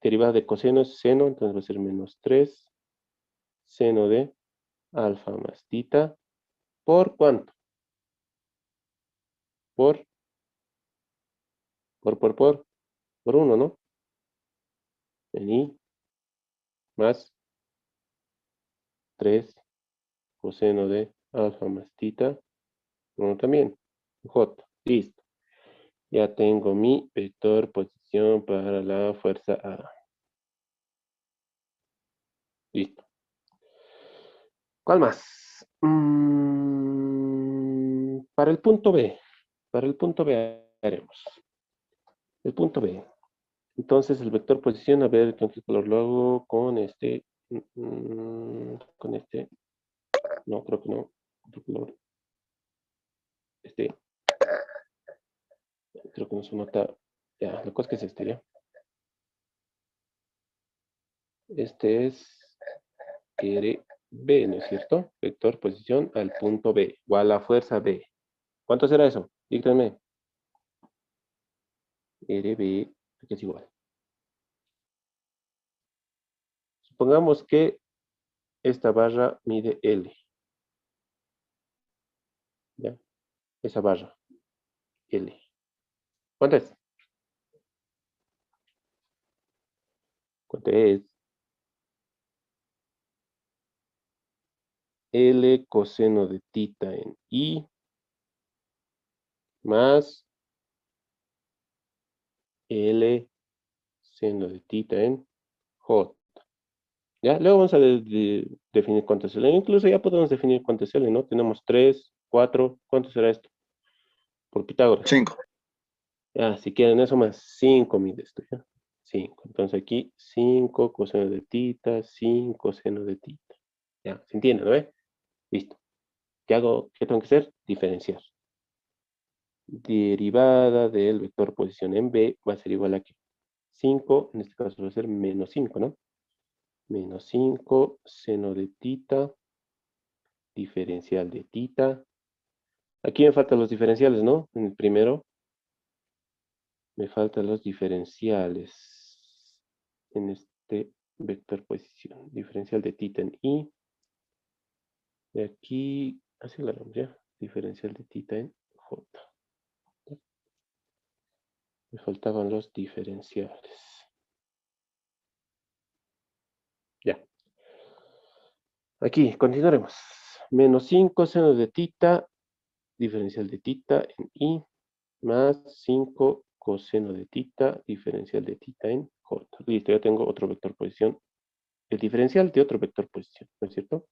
derivada de coseno es seno, entonces va a ser menos 3 seno de alfa más tita ¿Por cuánto? Por uno, ¿no? En I más 3 coseno de alfa más tita. Uno también. J. Listo. Ya tengo mi vector posición para la fuerza A. Listo. ¿Cuál más? Para el punto B. Para el punto B haremos. El punto B. Entonces el vector posición, a ver con qué color lo hago. Con este. Con este. No, creo que no. Otro color. Este. Creo que no se nota. Ya, la cosa que es este, ¿ya? Este es RB, ¿no es cierto? Vector posición al punto B, o a la fuerza B. ¿Cuánto será eso? Díganme. RB, que es igual. Supongamos que esta barra mide L. ¿Ya? Esa barra, L. ¿Cuánto es? ¿Cuánto es? L coseno de tita en I más L seno de tita en J. ¿Ya? Luego vamos a definir cuánto es L. Incluso ya podemos definir cuánto es L, ¿no? Tenemos 3, 4. ¿Cuánto será esto? Por Pitágoras. 5. Ya, si quieren eso más 5 mide esto, ¿ya? 5. Entonces aquí 5 coseno de tita, 5 seno de tita. Ya, ¿se entiende, no? Listo. ¿Qué hago? ¿Qué tengo que hacer? Diferenciar. Derivada del vector posición en B va a ser igual a ¿qué? 5, en este caso va a ser menos 5, ¿no? Menos 5 seno de tita, diferencial de tita. Aquí me faltan los diferenciales, ¿no? En el primero me faltan los diferenciales en este vector posición. Diferencial de tita en I. De aquí, así lo haremos ya. Diferencial de tita en J. Me faltaban los diferenciales. Ya. Aquí, continuaremos. Menos 5 seno de tita, diferencial de tita en I, más 5 coseno de tita, diferencial de tita en J. Listo, ya tengo otro vector posición. El diferencial de otro vector posición, ¿no es cierto?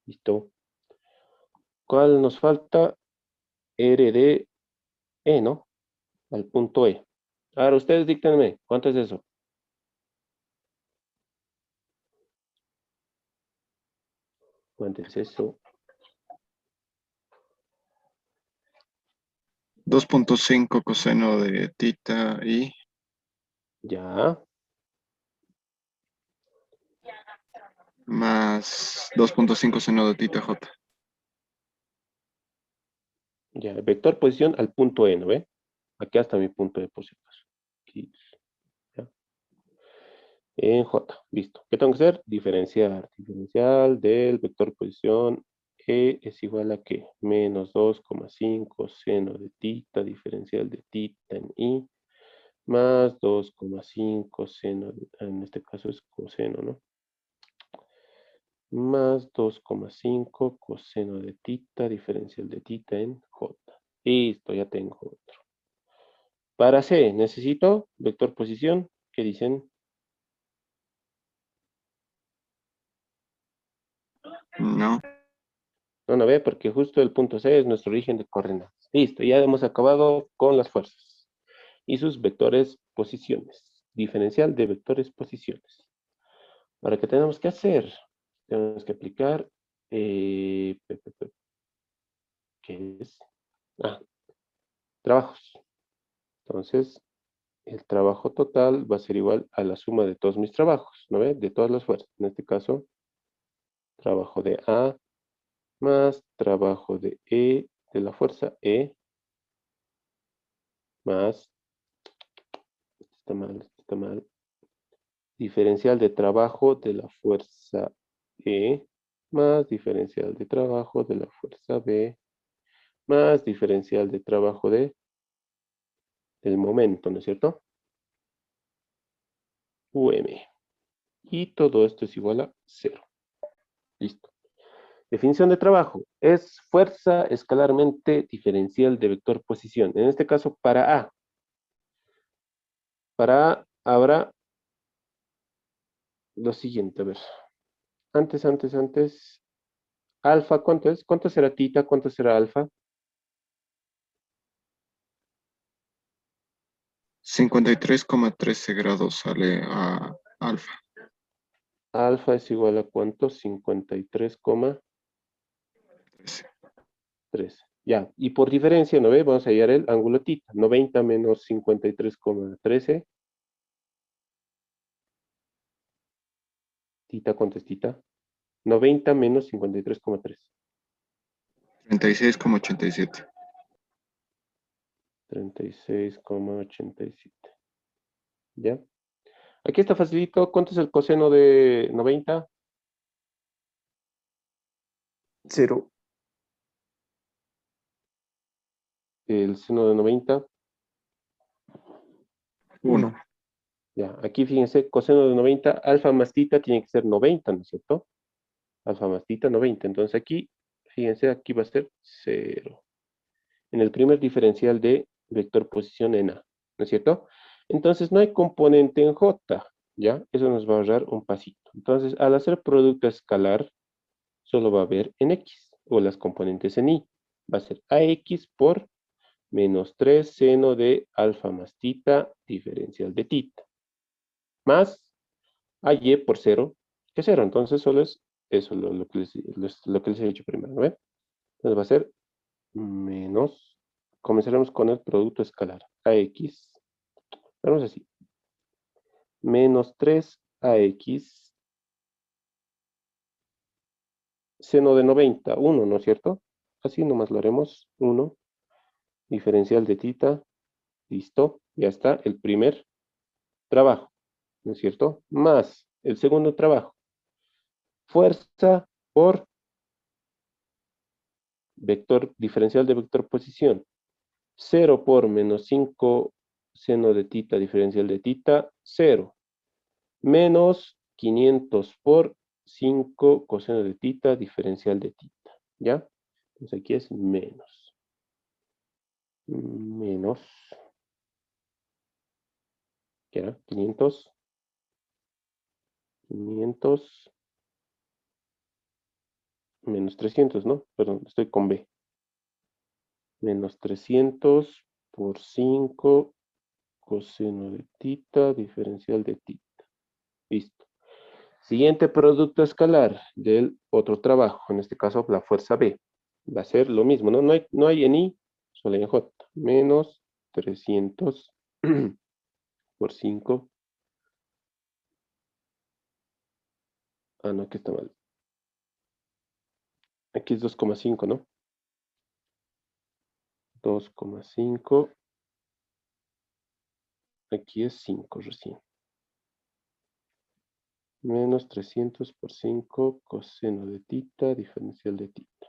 Listo. ¿Cuál nos falta? R de E, ¿no? Al punto E. Ahora ustedes díctenme, ¿cuánto es eso? ¿Cuánto es eso? 2.5 coseno de tita y Ya, más 2.5 seno de tita j. ya. El vector posición al punto E, ¿no ve? Aquí hasta mi punto de posición. Aquí, ya. En J, listo. ¿Qué tengo que hacer? Diferenciar. Diferencial del vector posición E es igual a ¿qué? Menos 2,5 seno de tita, diferencial de tita en I, más 2,5 seno, en este caso es coseno, ¿no? Más 2,5 coseno de tita, diferencial de tita en J. Listo, ya tengo otro. Para C, necesito vector posición. ¿Qué dicen? No. No, no ve, porque justo el punto C es nuestro origen de coordenadas. Listo, ya hemos acabado con las fuerzas y sus vectores posiciones. Diferencial de vectores posiciones. Ahora, ¿qué tenemos que hacer? Tenemos que aplicar, ¿qué es? Ah, trabajos. Entonces, el trabajo total va a ser igual a la suma de todos mis trabajos, ¿no ve? De todas las fuerzas. En este caso, trabajo de A más trabajo de E, de la fuerza E, más, esto está mal, diferencial de trabajo de la fuerza E, más diferencial de trabajo de la fuerza B, más diferencial de trabajo del momento, ¿no es cierto? UM. Y todo esto es igual a 0. Listo. Definición de trabajo. Es fuerza escalarmente diferencial de vector posición. En este caso, para A. Para A habrá lo siguiente. A ver. Antes. Alfa, ¿cuánto es? ¿Cuánto será tita? ¿Cuánto será alfa? 53,13 grados sale a alfa. Alfa es igual a ¿cuánto? 53,13. 13. Ya, y por diferencia, ¿no ve? Vamos a hallar el ángulo tita. 90 menos 53,13. Tita, ¿cuánto es tita? 90 menos 53,13. 36,87. 36,87. ¿Ya? Aquí está facilito. ¿Cuánto es el coseno de 90? 0. El seno de 90. 1. Ya, aquí fíjense, coseno de 90, alfa más tita tiene que ser 90, ¿no es cierto? Alfa más tita 90. Entonces aquí, fíjense, aquí va a ser 0. En el primer diferencial de vector posición en A, ¿no es cierto? Entonces no hay componente en J, ¿ya? Eso nos va a ahorrar un pasito. Entonces, al hacer producto escalar, solo va a haber en X, o las componentes en Y. Va a ser AX por menos 3 seno de alfa más tita diferencial de tita. Más AY por 0, que es 0. Entonces solo es eso lo que les he dicho primero, ¿no ven? Entonces va a ser menos, comenzaremos con el producto escalar, AX, vamos así, menos 3AX, seno de 90, 1, ¿no es cierto? Así nomás lo haremos, 1, diferencial de tita, listo, ya está, el primer trabajo, ¿no es cierto? Más el segundo trabajo, fuerza por vector diferencial de vector posición, 0 por menos 5 seno de tita diferencial de tita, 0. Menos 500 por 5 coseno de tita diferencial de tita. ¿Ya? Entonces aquí es menos. Menos. ¿Qué era? 500. 500. Menos 300, ¿no? Perdón, estoy con B. Menos 300 por 5 coseno de tita diferencial de tita. Listo. Siguiente producto escalar del otro trabajo, en este caso la fuerza B. Va a ser lo mismo, ¿no? No hay en I, solo hay en J. Menos 300 por 5. Ah, no, aquí está mal. Aquí es 2,5, ¿no? 2,5. Aquí es 5 recién. Menos 300 por 5 coseno de tita diferencial de tita.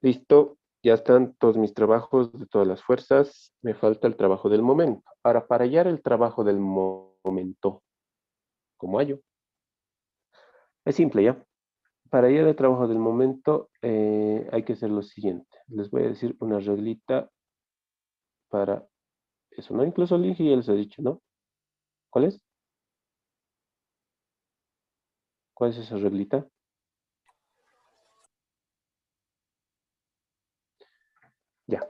Listo, ya están todos mis trabajos de todas las fuerzas. Me falta el trabajo del momento. Ahora, para hallar el trabajo del momento, ¿cómo hallo? Es simple, ¿ya? Para hallar el trabajo del momento, hay que hacer lo siguiente. Les voy a decir una reglita para eso, ¿no? Incluso el Inge ya les ha dicho, ¿no? ¿Cuál es? ¿Cuál es esa reglita? Ya,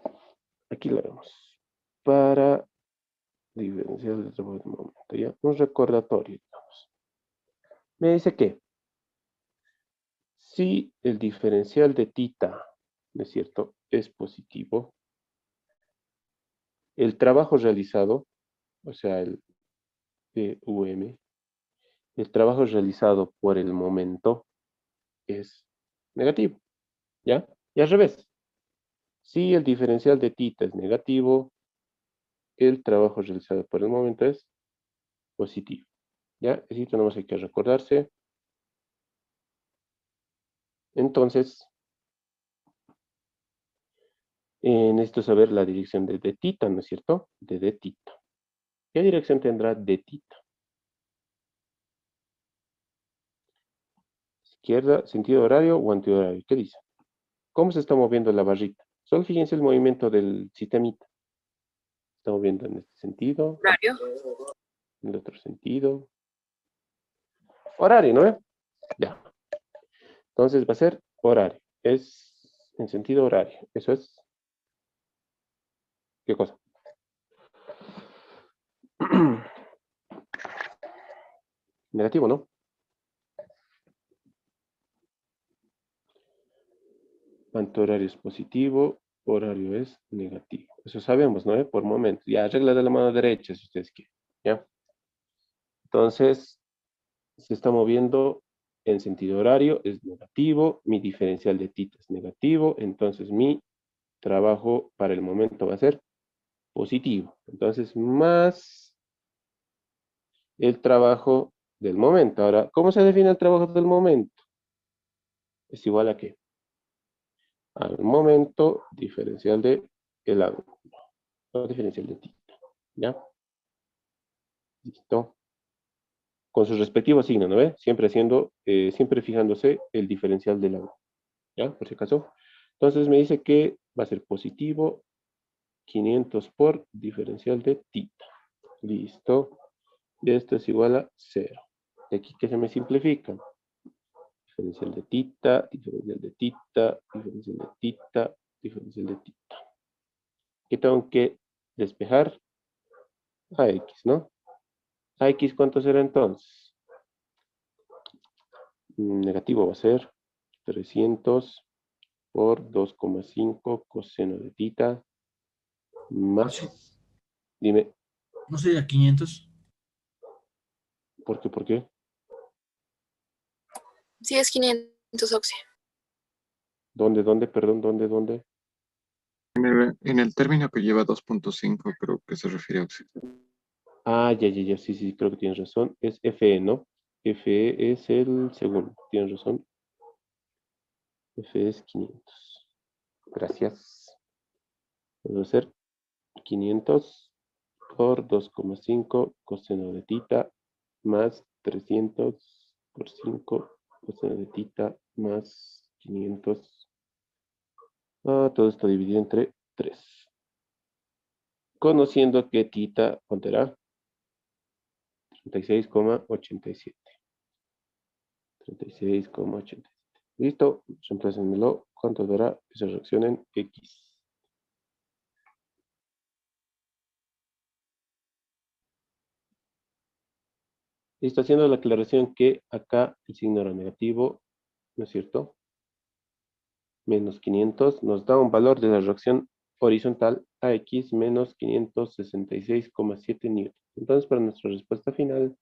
aquí lo vemos. Para diferenciar el trabajo del momento, ¿ya? Un recordatorio, digamos. Me dice que si el diferencial de tita, ¿no es cierto?, es positivo, el trabajo realizado, o sea, el PUM, el trabajo realizado por el momento es negativo, ¿ya? Y al revés, si el diferencial de tita es negativo, el trabajo realizado por el momento es positivo, ¿ya? Así tenemos que recordarse. Entonces, necesito saber la dirección de tita, ¿no es cierto? De tita. ¿Qué dirección tendrá de tita? Izquierda, sentido horario o antihorario. ¿Qué dice? ¿Cómo se está moviendo la barrita? Solo fíjense el movimiento del sistemita. Está moviendo en este sentido, Horario. en el otro sentido. Horario, ¿no? Ya. Entonces va a ser horario. Es en sentido horario. Eso es. ¿Qué cosa? Negativo, ¿no? Antihorario es positivo, horario es negativo. Eso sabemos, ¿no? Por momento. Ya, regla de la mano derecha, si ustedes quieren. ¿Ya? Entonces, se está moviendo en sentido horario, es negativo. Mi diferencial de tita es negativo. Entonces, mi trabajo para el momento va a ser positivo. Entonces, más el trabajo del momento. Ahora, ¿cómo se define el trabajo del momento? Es igual a qué? Al momento diferencial de el ángulo. O diferencial de tita. ¿Ya? Listo. Con sus respectivos signos, ¿no ve? Siempre haciendo, siempre fijándose el diferencial del ángulo. ¿Ya? Por si acaso. Entonces me dice que va a ser positivo 500 por diferencial de tita. Listo. Y esto es igual a 0. De aquí que se me simplifica. Diferencial de tita, diferencial de tita, diferencial de tita, diferencial de tita. ¿Qué tengo que despejar? A X, ¿no? ¿A X cuánto será entonces? Negativo va a ser 300 por 2,5 coseno de tita más, Oxi, dime, ¿no sería 500? ¿por qué? ¿Por qué? Sí, es 500 Oxy. ¿Dónde? Perdón, ¿dónde? En el término que lleva 2.5 creo que se refiere a oxígeno. Ah, ya, sí, creo que tienes razón. Es FE, ¿no? FE es el segundo, tienes razón. FE es 500. Gracias. Debe ser 500 por 2,5 coseno de tita más 300 por 5 coseno de tita más 500. Todo esto dividido entre 3. Conociendo que tita, ¿cuánto era? 36,87. 36,87. Listo, reemplácenmelo. ¿Cuánto dará esa reacción en X? Listo, haciendo la aclaración que acá el signo era negativo, ¿no es cierto? Menos 500 nos da un valor de la reacción horizontal a X menos 566,7 newtons. Entonces, para nuestra respuesta final,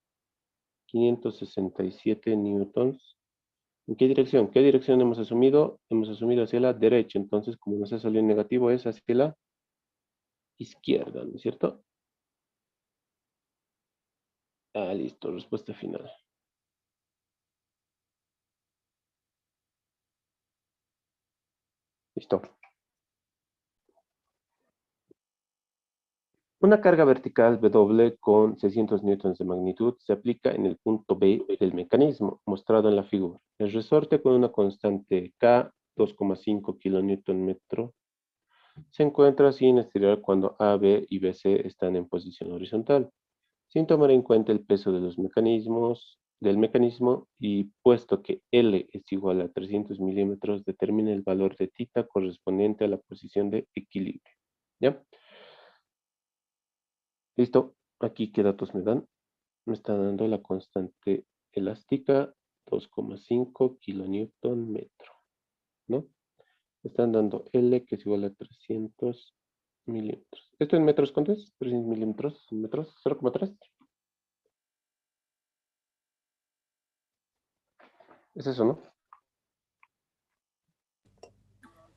567 newtons. ¿En qué dirección? ¿Qué dirección hemos asumido? Hemos asumido hacia la derecha. Entonces, como nos ha salido en negativo, es hacia la izquierda, ¿no es cierto? Listo, respuesta final. Listo. Una carga vertical W con 600 newtons de magnitud se aplica en el punto B del mecanismo, mostrado en la figura. El resorte con una constante K, 2,5 kilonewton metro, se encuentra sin estirar cuando A, B y BC están en posición horizontal, sin tomar en cuenta el peso de los mecanismos, del mecanismo y puesto que L es igual a 300 milímetros, determina el valor de θ correspondiente a la posición de equilibrio. ¿Ya? Listo. Aquí, ¿qué datos me dan? Me está dando la constante elástica 2,5 kilonewton metro, ¿no? Me están dando L que es igual a 300 milímetros. ¿Esto en metros cuánto es? 300 milímetros, metros, 0,3. Es eso, ¿no?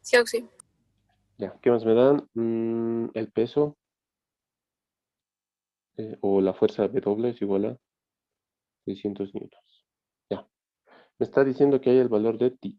Sí, Oxy. Ya, ¿qué más me dan? El peso o la fuerza W es igual a 600 newtons. Ya, me está diciendo que hay el valor de θ.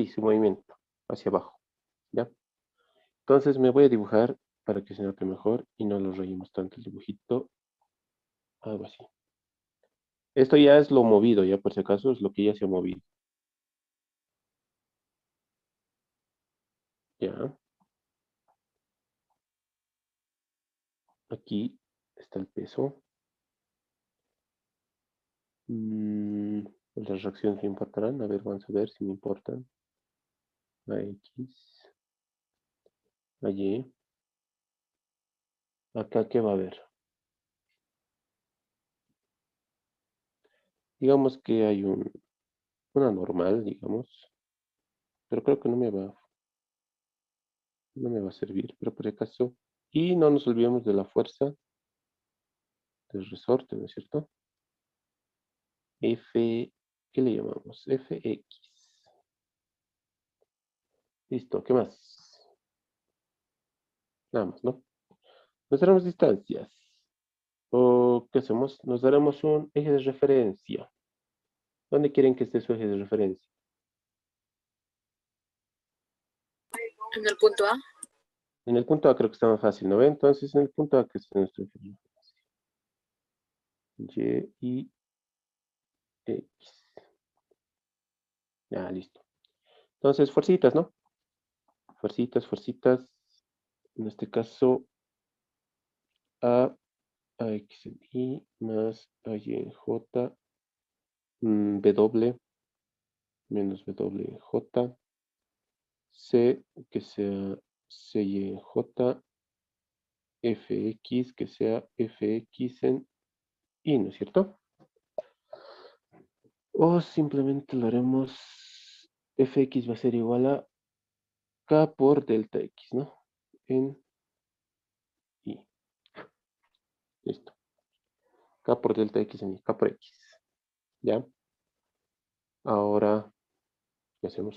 así, su movimiento, hacia abajo, ¿ya? Entonces me voy a dibujar para que se note mejor y no lo rayemos tanto el dibujito. Algo así. Esto ya es lo movido, ya por si acaso, es lo que ya se ha movido. Ya. Aquí está el peso. Las reacciones me importarán. A ver, vamos a ver si me importan. La X. La Y. Acá, ¿qué va a haber? Digamos que hay una normal, digamos. Pero creo que no me va a servir, pero por si acaso. Y no nos olvidemos de la fuerza del resorte, ¿no es cierto? F, ¿qué le llamamos? Fx. Listo, ¿qué más? Nada más, ¿no? Nos daremos distancias. ¿O qué hacemos? Nos daremos un eje de referencia. ¿Dónde quieren que esté su eje de referencia? En el punto A. En el punto A creo que está más fácil, ¿no ve? Entonces en el punto A que está nuestro eje de referencia. Y, X. Ya, listo. Entonces, fuercitas, ¿no? Fuercitas, fuercitas. En este caso, AX en Y más AY en J, W menos W en J, C que sea CY en J, FX que sea FX en Y, ¿no es cierto? O simplemente lo haremos, FX va a ser igual a K por delta X, ¿no? En Y. Listo. K por delta X en Y, K por X. ¿Ya? Ahora, ¿qué hacemos?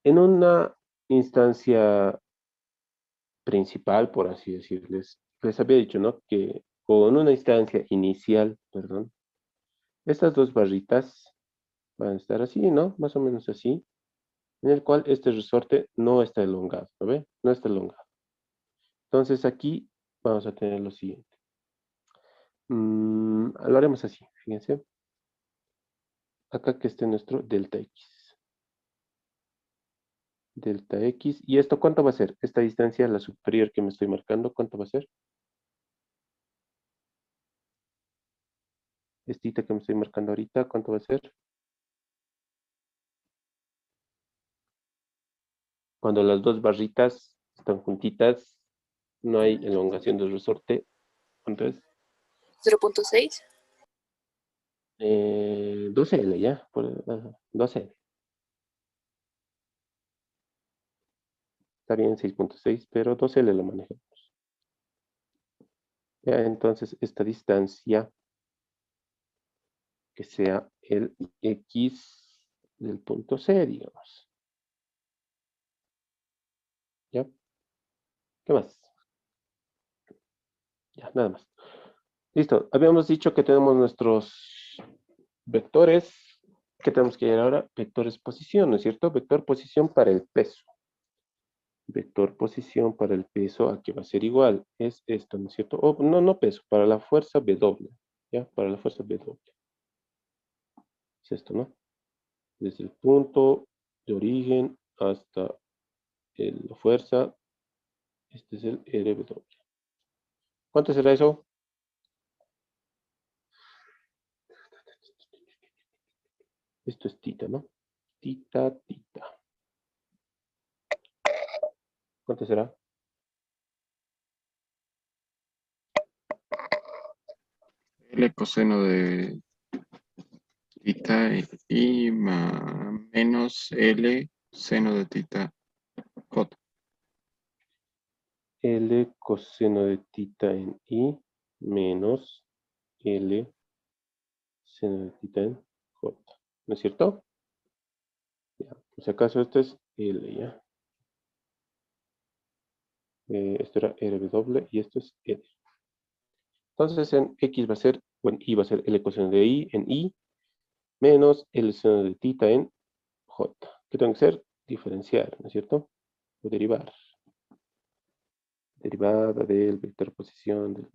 En una instancia principal, por así decirles, les había dicho, ¿no? Que con una instancia inicial, perdón, estas dos barritas van a estar así, ¿no? Más o menos así, en el cual este resorte no está elongado, ¿no ve? No está elongado. Entonces aquí vamos a tener lo siguiente. Lo haremos así, fíjense. Acá que esté nuestro delta X. Delta X. ¿Y esto cuánto va a ser? Esta distancia, la superior que me estoy marcando, ¿cuánto va a ser? Estita que me estoy marcando ahorita, ¿cuánto va a ser? Cuando las dos barritas están juntitas, no hay elongación del resorte. ¿Cuánto es? 0.6. 12L ya, 12L. Está bien 6.6, pero 12L lo manejamos. Ya, entonces esta distancia que sea el X del punto C, digamos. ¿Ya? ¿Qué más? Ya, nada más. Listo. Habíamos dicho que tenemos nuestros vectores. ¿Qué tenemos que ir ahora? Vectores posición, ¿no es cierto? Vector posición para el peso. Vector posición para el peso, aquí va a ser igual. Es esto, ¿no es cierto? Oh, no, no peso, para la fuerza W. ¿Ya? Para la fuerza W. Es esto, ¿no? Desde el punto de origen hasta la fuerza. Este es el RW. ¿Cuánto será eso? Esto es tita, ¿no? Tita, tita. ¿Cuánto será? L coseno de tita y menos L seno de tita J. L coseno de tita en I menos L seno de tita en J. ¿No es cierto? Ya. Por si acaso esto es L, ¿ya? Esto era RW y esto es L. Entonces en X va a ser, bueno, Y va a ser L coseno de I en I menos L seno de tita en J. ¿Qué tengo que hacer? Diferenciar, ¿no es cierto? O derivar. Derivada del vector posición de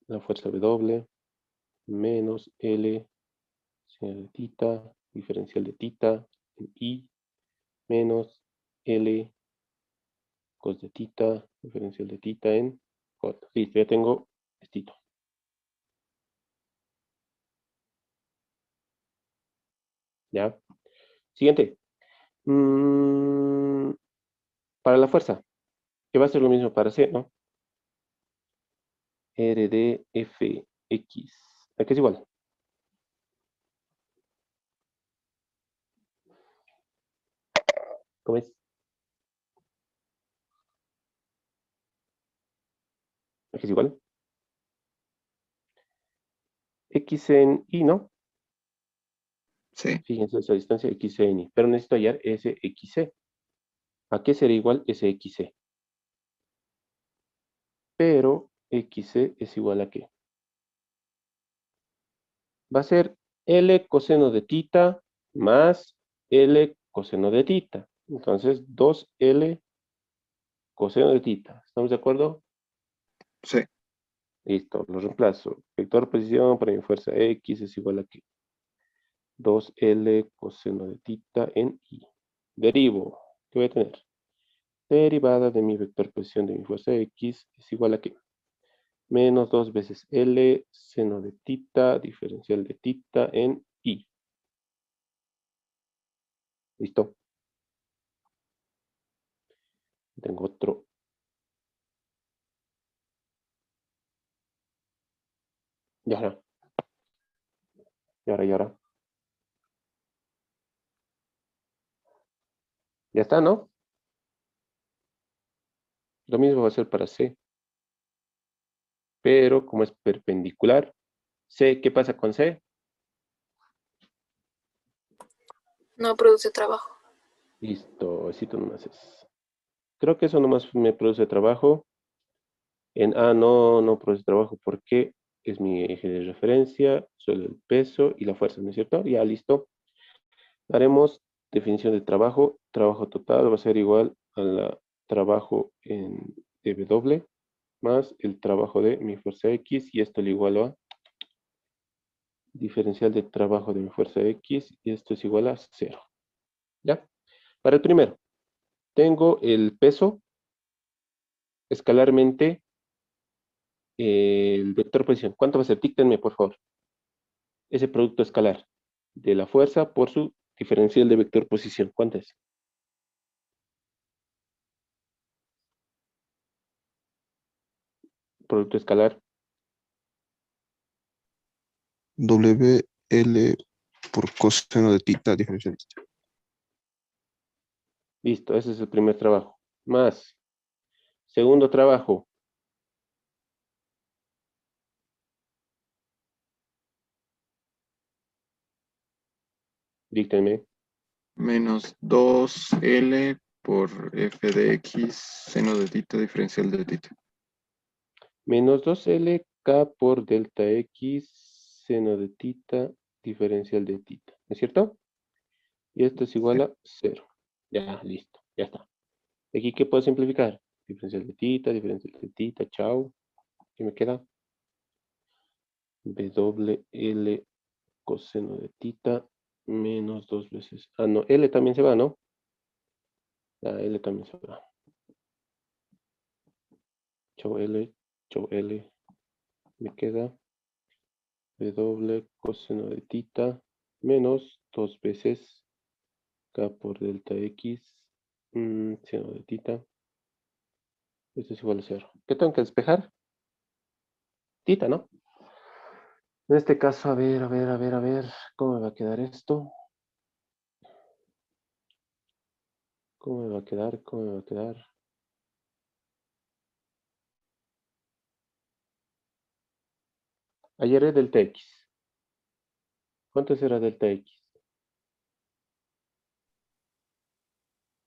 la fuerza W menos L seno de tita, diferencial de tita en I menos L cos de tita, diferencial de tita en J. Listo, ya tengo estito. ¿Ya? Siguiente. Para la fuerza, que va a ser lo mismo para C, ¿no? RDFX. Aquí es igual. ¿Cómo es? Aquí es igual. X en Y, ¿no? Sí, Fíjense esa distancia X en Y. Pero necesito hallar SXC. ¿A qué será igual SXC? Pero XC es igual a ¿qué? Va a ser L coseno de tita más L coseno de tita. Entonces, 2L coseno de tita. ¿Estamos de acuerdo? sí. Listo, lo reemplazo. Vector posición para mi fuerza X es igual a ¿qué? 2L coseno de tita en I. Derivo. ¿Qué voy a tener? Derivada de mi vector posición de mi fuerza X es igual a ¿qué? Menos 2 veces L seno de tita, diferencial de tita en I. ¿Listo? Tengo otro. Y ahora, y ahora. Ya está, ¿no? Lo mismo va a ser para C. Pero como es perpendicular, C, ¿qué pasa con C? No produce trabajo. Listo, éxito nomás es. Creo que eso nomás me produce trabajo. En A no produce trabajo porque es mi eje de referencia, solo el peso y la fuerza, ¿no es cierto? Ya, listo. Haremos definición de trabajo. Trabajo total va a ser igual a la trabajo en W más el trabajo de mi fuerza X y esto le igual a diferencial de trabajo de mi fuerza X y esto es igual a 0. ¿Ya? Para el primero, tengo el peso escalarmente el vector posición. ¿Cuánto va a ser? Díctenme, por favor. Ese producto escalar de la fuerza por su diferencial de vector posición. ¿Cuánto es? Producto escalar. WL por coseno de tita diferencial de tita. Listo, ese es el primer trabajo. Más. Segundo trabajo. Díctenme. Menos 2L por f de x seno de tita diferencial de tita. Menos 2LK por delta X seno de tita diferencial de tita. ¿No es cierto? Y esto es igual Sí. a 0. Ya, listo. Ya está. Aquí, ¿qué puedo simplificar? Diferencial de tita, chao. ¿Qué me queda? WL coseno de tita menos 2 veces. Ah, no, L también se va, ¿no? Ah, L también se va. Chau L. Me queda W coseno de tita menos 2 veces K por delta X seno de tita. Esto es igual a 0. ¿Qué tengo que despejar? Tita, ¿no? En este caso, a ver. ¿Cómo me va a quedar esto? ¿Cómo me va a quedar? Ayer es delta X. ¿Cuánto será delta X?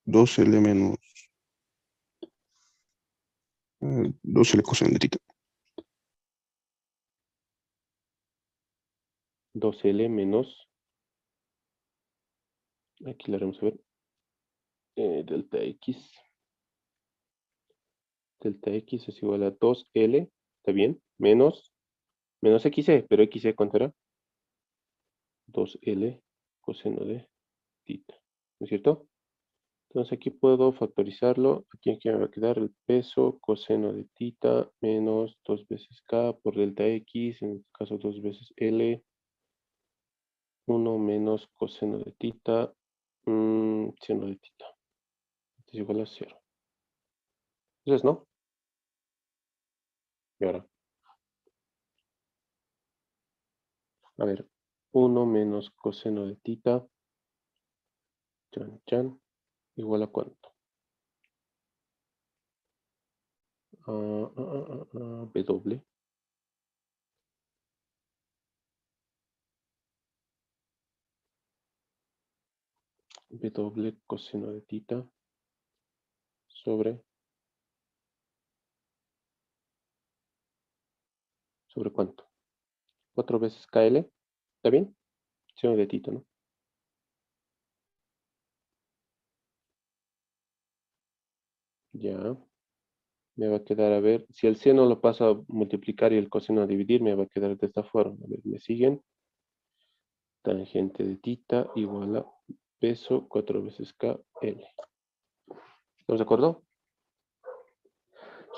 2L menos 2L coseno de tita. 2L menos, aquí la vamos a ver, delta X. Delta X es igual a 2L, ¿está bien? Menos XC, pero XC, ¿cuánto era? 2L coseno de tita, ¿no es cierto? Entonces aquí puedo factorizarlo. Aquí me va a quedar el peso coseno de tita menos 2 veces K por delta X, en este caso 2 veces L, 1 menos coseno de tita, seno de tita. Esto es igual a 0. Entonces, ¿no? Y ahora, a ver, 1 menos coseno de tita, chan, igual a cuánto? W. W coseno de tita sobre cuánto? 4 veces KL, ¿está bien? Seno de tita, ¿no? Ya, me va a quedar, a ver, si el seno lo paso a multiplicar y el coseno a dividir, me va a quedar de esta forma. A ver, ¿me siguen? Tangente de tita igual a peso 4 veces KL. ¿Estamos de acuerdo?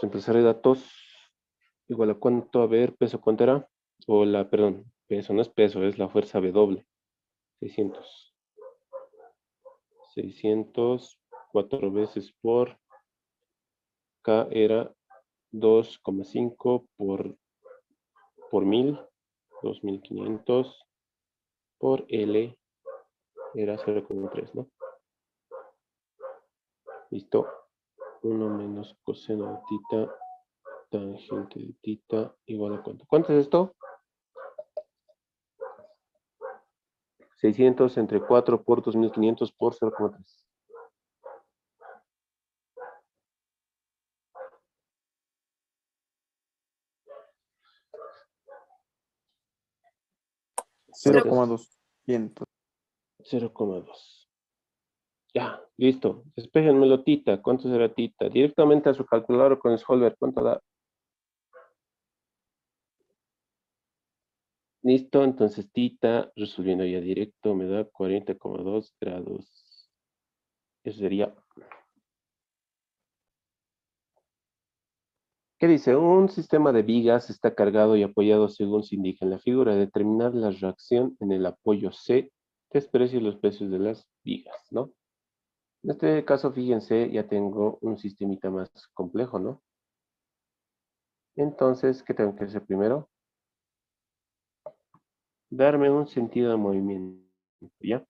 Reemplazar de datos igual a cuánto, a ver, peso, ¿cuánto era? Perdón, peso no es peso, es la fuerza W. 600. 600, 4 veces por K era 2,5 por 1000, 2500 por L era 0,3, ¿no? Listo. 1 menos coseno de tita, tangente de tita, igual a cuánto. ¿Cuánto es esto? 600 entre 4 por 2500 por 0,3. Cero. 0,200. 0,2. Ya, listo. Despéjenmelo tita. ¿Cuánto será tita? Directamente a su calculador con Solver. ¿Cuánto da? Listo, entonces tita, resolviendo ya directo, me da 40,2 grados. Eso sería. ¿Qué dice? Un sistema de vigas está cargado y apoyado según se indica en la figura. Determinar la reacción en el apoyo C, desprecio los precios de las vigas, ¿no? En este caso, fíjense, ya tengo un sistemita más complejo, ¿no? Entonces, ¿qué tengo que hacer primero? Darme un sentido de movimiento, ¿ya?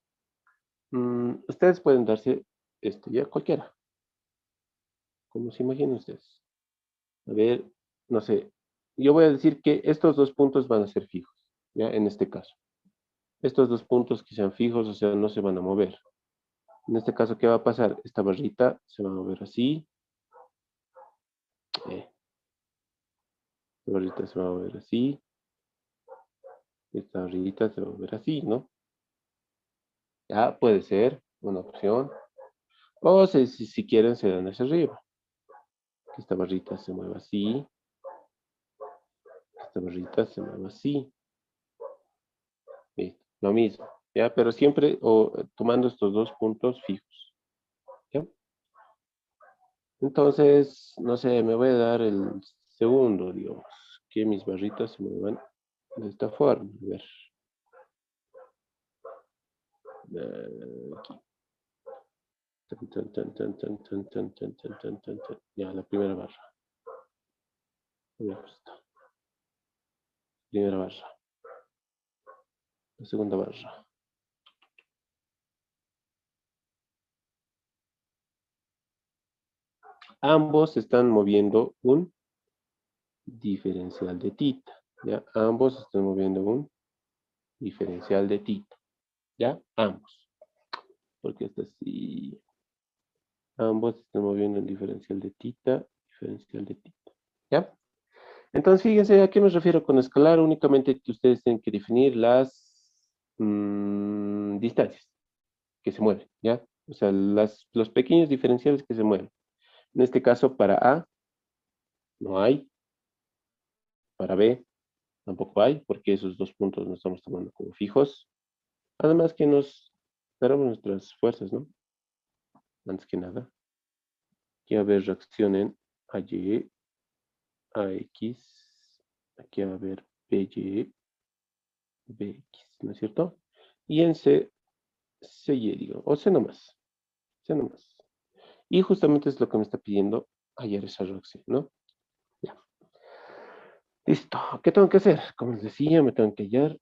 Ustedes pueden darse esto, ¿ya? Cualquiera, como se imaginen ustedes. A ver, no sé. Yo voy a decir que estos dos puntos van a ser fijos, ¿ya? En este caso. Estos dos puntos que sean fijos, o sea, no se van a mover. En este caso, ¿qué va a pasar? Esta barrita se va a mover así. Esta barrita se va a mover así. Esta barrita se va a mover así, ¿no? Ya puede ser una opción. O si quieren, se dan hacia arriba. Que esta barrita se mueva así. Esta barrita se mueva así. Listo, lo mismo. ¿Ya? Pero siempre tomando estos dos puntos fijos. ¿Ya? Entonces, no sé, me voy a dar el segundo, digamos. Que mis barritas se muevan de esta forma. A ver. Aquí. Tan, tan, tan, tan, tan, tan, tan, tan, tan, tan, tan, tan. Ya, la primera barra. Me gusta. Primera barra. La segunda barra. Ambos están moviendo un diferencial de tita. ¿Ya? Ambos están moviendo un diferencial de tita. ¿Ya? Ambos. Porque está así. Ambos están moviendo un diferencial de tita. Diferencial de tita. ¿Ya? Entonces, fíjense, ¿a qué me refiero con escalar? Únicamente que ustedes tienen que definir las distancias que se mueven, ¿ya? O sea, los pequeños diferenciales que se mueven. En este caso, para A no hay, para B tampoco hay, porque esos dos puntos no estamos tomando como fijos. Además que nos daremos nuestras fuerzas, ¿no? Antes que nada. Aquí va a haber reacción en AY, AX, aquí va a haber BY, BX, ¿no es cierto? Y en C, CY, digo, o C nomás, C nomás. Y justamente es lo que me está pidiendo hallar esa reacción, ¿no? Ya. Listo. ¿Qué tengo que hacer? Como les decía, me tengo que hallar.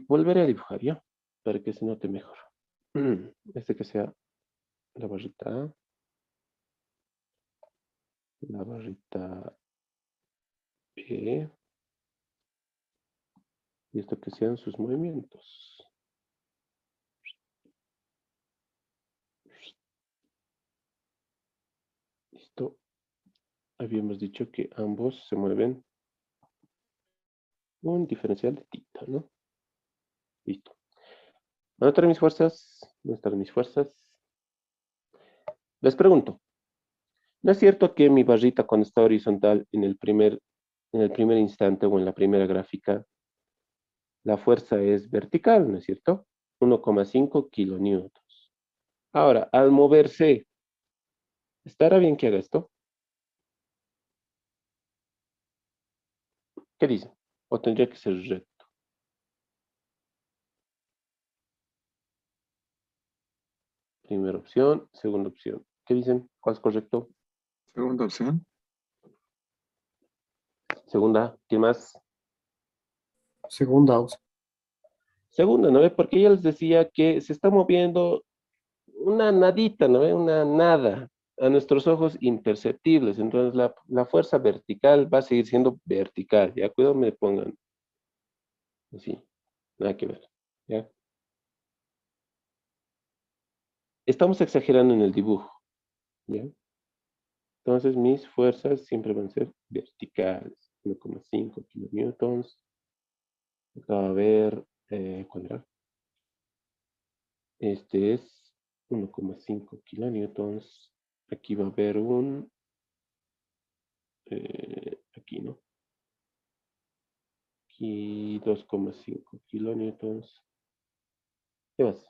Volveré a dibujar, ¿ya? Para que se note mejor. Este que sea la barrita A, la barrita B, y esto que sean sus movimientos. Listo. Habíamos dicho que ambos se mueven un diferencial de tita, ¿no? Listo. ¿Dónde están mis fuerzas? ¿Dónde están mis fuerzas? Les pregunto, ¿no es cierto que mi barrita cuando está horizontal en el primer instante o en la primera gráfica, la fuerza es vertical, ¿no es cierto? 1,5 kilonewtons. Ahora, al moverse, ¿estará bien que haga esto? ¿Qué dicen? ¿O tendría que ser recto? Primera opción, segunda opción. ¿Qué dicen? ¿Cuál es correcto? Segunda opción. Segunda, ¿quién más? Segunda opción. Segunda, ¿no ve? Porque ya les decía que se está moviendo una nadita, ¿no ve? Una nada, a nuestros ojos imperceptibles. Entonces la fuerza vertical va a seguir siendo vertical. Ya, cuidado, me pongan así, nada que ver. ¿Ya? Estamos exagerando en el dibujo. ¿Ya? Entonces mis fuerzas siempre van a ser verticales. 1,5 kilonewtons. Acá va a haber, ¿cuál era? Este es 1,5 kilonewtons. Aquí va a haber aquí, ¿no? Aquí 2,5 kilonewtons. ¿Qué más?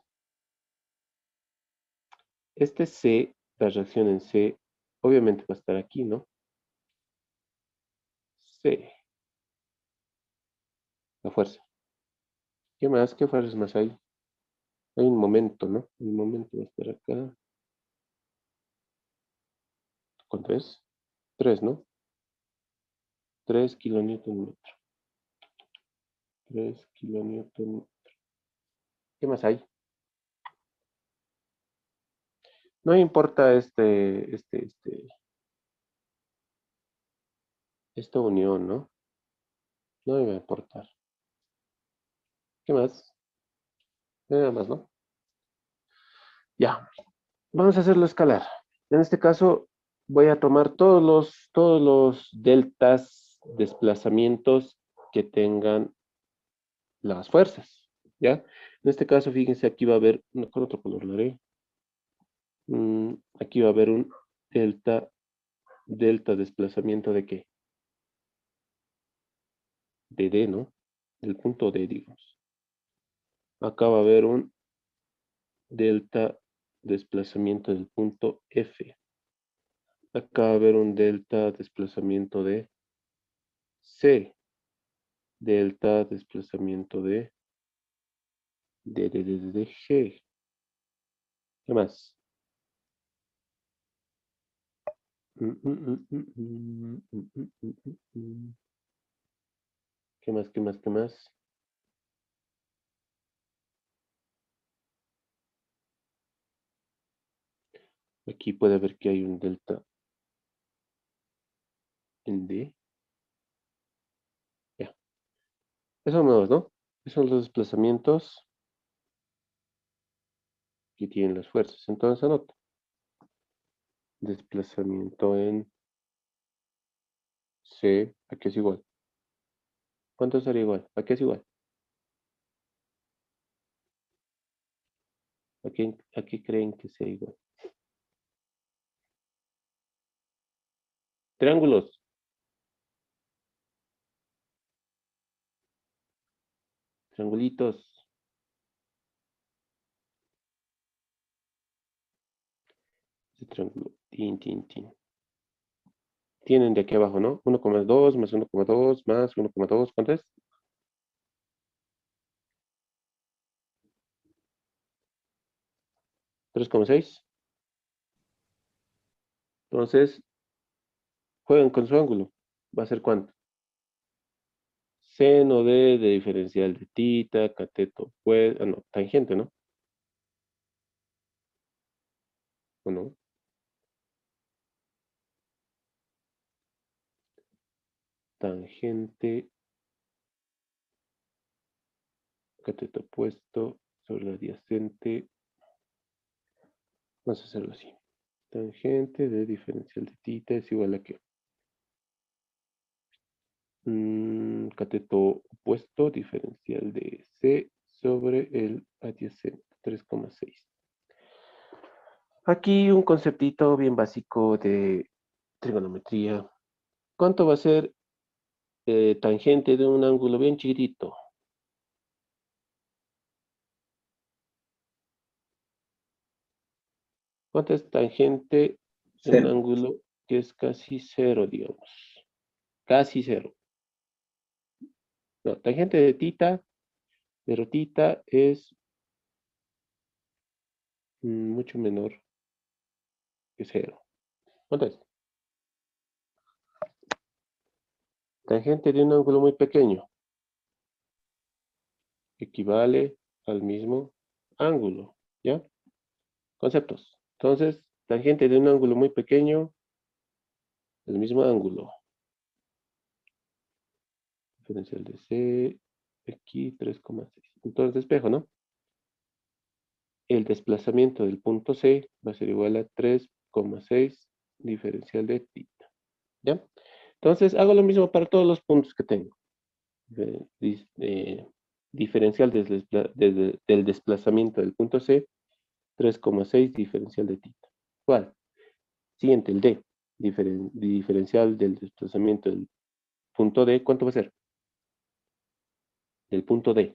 Este C, la reacción en C, obviamente va a estar aquí, ¿no? C, la fuerza. ¿Qué más? ¿Qué fuerzas más hay? Hay un momento, ¿no? El momento va a estar acá. ¿Cuánto es? 3, ¿no? 3 kilonewton metro. 3 kilonewton. ¿Qué más hay? No importa esta unión, ¿no? No me va a importar. ¿Qué más? Nada más, ¿no? Ya. Vamos a hacerlo escalar. En este caso, voy a tomar todos los deltas, desplazamientos que tengan las fuerzas, ¿ya? En este caso, fíjense, aquí va a haber, con otro color lo haré. Aquí va a haber un delta desplazamiento de qué? De D, ¿no? Del punto D, digamos. Acá va a haber un delta desplazamiento del punto F. Acá va a haber un delta desplazamiento de C. Delta desplazamiento de G. ¿Qué más? ¿Qué más? ¿Qué más? ¿Qué más? Aquí puede ver que hay un delta en D. Ya. Esos son nuevos, ¿no? Esos son los desplazamientos que tienen las fuerzas. Entonces anota. Desplazamiento en C. ¿A qué es igual? ¿Cuánto sería igual? ¿A qué es igual? ¿A qué creen que sea igual? Triángulos. Triangulitos. Ese triángulo. Tin, tin, tin. Tienen de aquí abajo, ¿no? 1,2 más 1,2 más 1,2. ¿Cuánto es? 3,6. Entonces, juegan con su ángulo. ¿Va a ser cuánto? Seno de diferencial de tita, cateto, pues, no, tangente, ¿no? ¿O no? Tangente, cateto opuesto sobre la adyacente. Vamos a hacerlo así. Tangente de diferencial de tita es igual a qué? Cateto opuesto, diferencial de C sobre el adyacente, 3,6. Aquí un conceptito bien básico de trigonometría. ¿Cuánto va a ser tangente de un ángulo bien chiquitito? ¿Cuánto es tangente de un ángulo que es casi cero, digamos? Casi cero. No, tangente de tita, pero tita es mucho menor que cero. ¿Cuánto es? Tangente de un ángulo muy pequeño equivale al mismo ángulo, ¿ya? Conceptos. Entonces, tangente de un ángulo muy pequeño, el mismo ángulo. Diferencial de C, aquí 3,6. Entonces, despejo, ¿no? El desplazamiento del punto C va a ser igual a 3,6 diferencial de tita, ¿ya? Entonces, hago lo mismo para todos los puntos que tengo. Diferencial del desplazamiento del punto C, 3,6 diferencial de tita. ¿Cuál? Siguiente, el D. Diferencial del desplazamiento del punto D, ¿cuánto va a ser? Del punto D.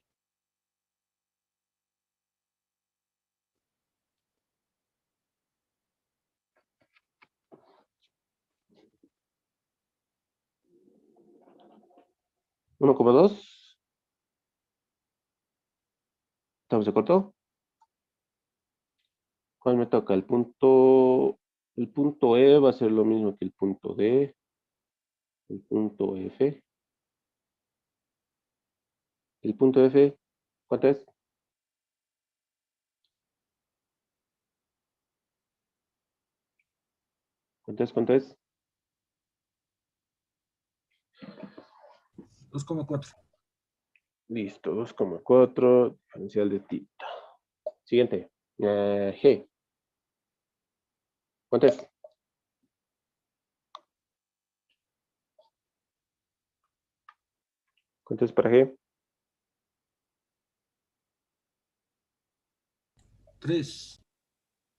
¿1,2? ¿Estamos de acuerdo? ¿Cuál me toca? El punto E va a ser lo mismo que el punto D, el punto F. El punto F, ¿cuánto es? ¿Cuánto es? ¿Cuánto es? 2,4. Listo, 2,4 diferencial de tita. Siguiente. G. ¿Cuánto es? ¿Cuánto es para G? 3.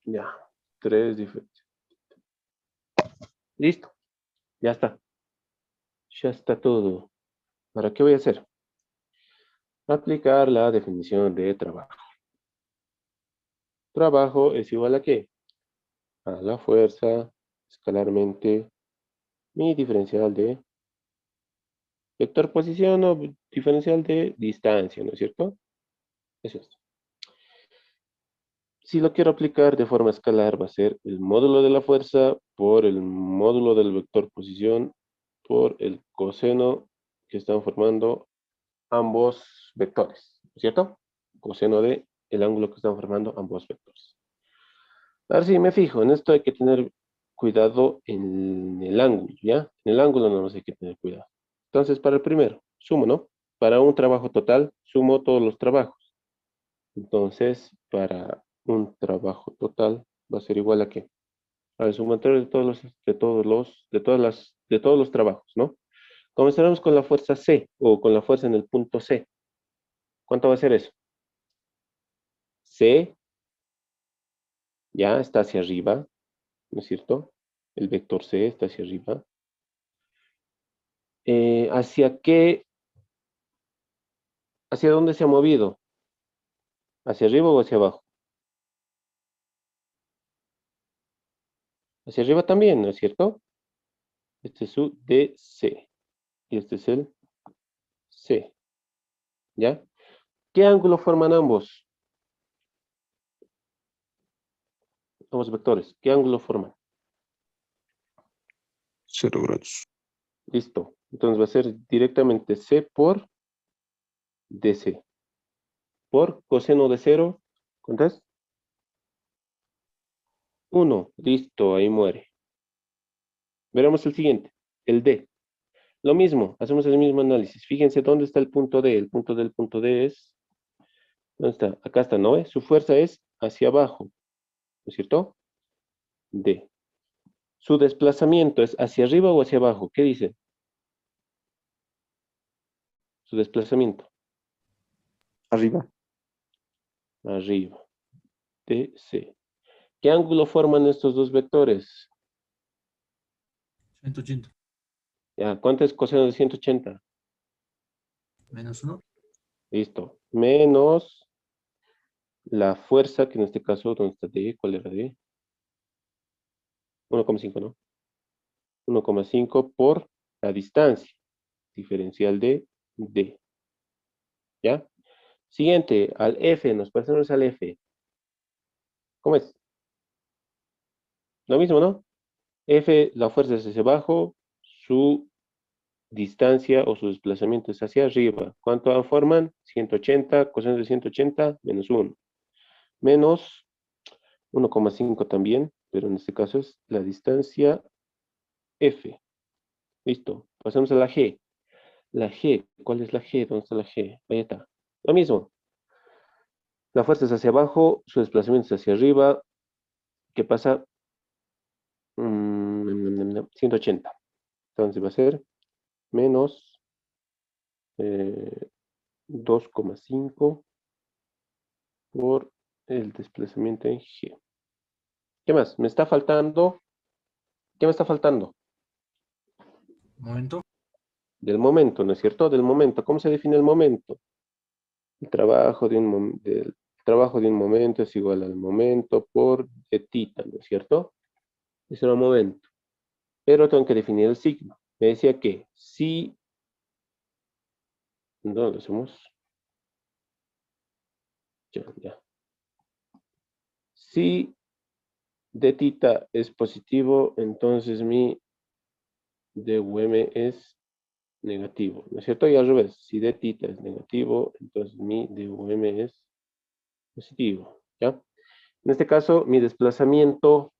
Ya. 3 diferencial. Listo. Ya está. Ya está todo. ¿Ahora qué voy a hacer? Aplicar la definición de trabajo. Trabajo es igual a ¿qué? A la fuerza escalarmente mi diferencial de vector posición o diferencial de distancia, ¿no es cierto? Eso es. Si lo quiero aplicar de forma escalar, va a ser el módulo de la fuerza por el módulo del vector posición por el coseno que están formando ambos vectores, ¿no es cierto? Coseno de el ángulo que están formando ambos vectores. A ver si me fijo, en esto hay que tener cuidado en el ángulo, ¿ya? En el ángulo no hay que tener cuidado. Entonces, para el primero, sumo, ¿no? Para un trabajo total, sumo todos los trabajos. Entonces, para un trabajo total va a ser igual a ¿qué? Al sumatorio de todos los trabajos, ¿no? Comenzaremos con la fuerza C o con la fuerza en el punto C. ¿Cuánto va a ser eso? C ya está hacia arriba, ¿no es cierto? El vector C está hacia arriba. ¿Hacia qué? ¿Hacia dónde se ha movido? ¿Hacia arriba o hacia abajo? Hacia arriba también, ¿no es cierto? Este es su DC. Y este es el C. ¿Ya? ¿Qué ángulo forman ambos? Ambos vectores. ¿Qué ángulo forman? 0 grados. Listo. Entonces va a ser directamente C por DC. Por coseno de 0. ¿Cuánto es? 1. Listo, ahí muere. Veremos el siguiente. El D. Lo mismo, hacemos el mismo análisis. Fíjense dónde está el punto D. El punto del punto D es... ¿Dónde está? Acá está, ¿no? Su fuerza es hacia abajo, ¿no es cierto? D. Su desplazamiento es hacia arriba o hacia abajo. ¿Qué dice? Su desplazamiento. Arriba. Arriba. DC. ¿Qué ángulo forman estos dos vectores? 180. Ya, ¿cuánto es coseno de 180? Menos 1. Listo. Menos la fuerza, que en este caso, ¿dónde está D? ¿Cuál era D? 1,5, ¿no? 1,5 por la distancia. Diferencial de D. ¿Ya? Siguiente, al F, nos pasamos al F. ¿Cómo es? Lo mismo, ¿no? F, la fuerza es hacia abajo, su distancia o su desplazamiento es hacia arriba. ¿Cuánto forman? 180, coseno de 180, menos 1. Menos 1,5 también, pero en este caso es la distancia F. Listo. Pasamos a la G. La G, ¿cuál es la G? ¿Dónde está la G? Ahí está. Lo mismo. La fuerza es hacia abajo, su desplazamiento es hacia arriba. ¿Qué pasa? 180. Entonces va a ser menos 2,5 por el desplazamiento en G. ¿Qué más? Me está faltando. ¿Qué me está faltando? Momento. Del momento, ¿no es cierto? Del momento. ¿Cómo se define el momento? El trabajo del trabajo de un momento es igual al momento por θ, ¿no es cierto? Ese era el momento. Pero tengo que definir el signo. Me decía que si... ¿Dónde lo hacemos? Ya. Si dθ es positivo, entonces mi dUm es negativo, ¿no es cierto? Y al revés, si dθ es negativo, entonces mi dUm es positivo, ¿ya? En este caso, mi desplazamiento,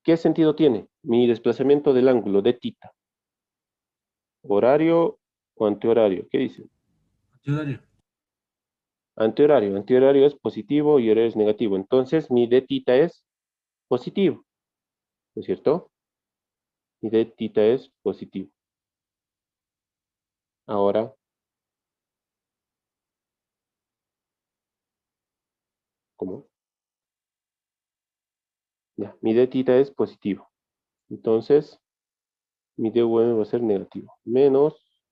¿qué sentido tiene? Mi desplazamiento del ángulo dθ, ¿horario o antihorario? ¿Qué dicen? Antihorario. Antihorario. Antihorario es positivo y horario es negativo. Entonces, mi dθ es positivo, ¿no es cierto? Mi dθ es positivo. Ahora, ¿cómo? Mi d tita es positivo. Entonces, mi dy va a ser negativo. Menos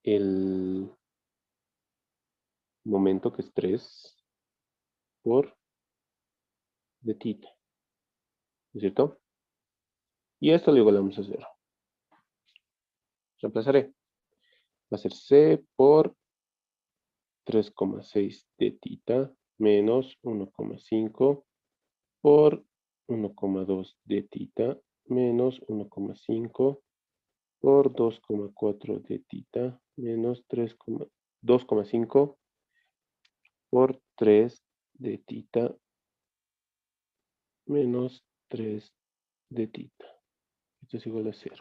el momento que es 3 por d tita. ¿No es cierto? Y esto lo igualamos a 0. Reemplazaré. Va a ser c por 3,6 de tita menos 1,5 por 1,2 de tita menos 1,5 por 2,4 de tita menos 2,5 por 3 de tita menos 3 de tita. Esto es igual a 0.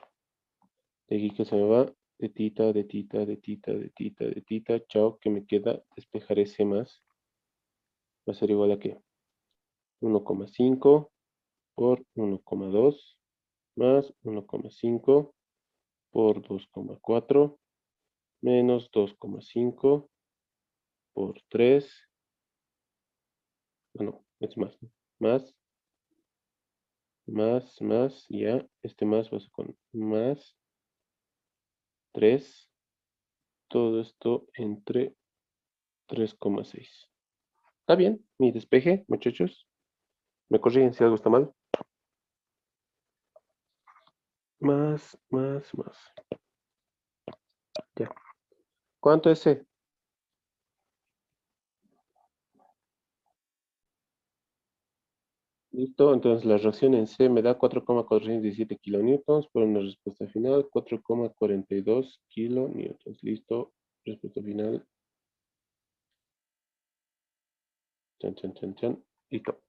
De aquí que se me va de tita, de tita, de tita, de tita, de tita. Chao, que me queda despejar ese más. Va a ser igual a ¿qué? 1,5 por 1,2 más 1,5 por 2,4 menos 2,5 por 3. No, es más. Más, ya. Este más va a ser con más 3. Todo esto entre 3,6. ¿Está bien? Mi despeje, muchachos. ¿Me corrigen si algo está mal? Más. Ya. ¿Cuánto es C? Listo, entonces la reacción en C me da 4,417 kilonewtons por una respuesta final, 4,42 kilonewtons. Listo, respuesta final. Chan. Listo.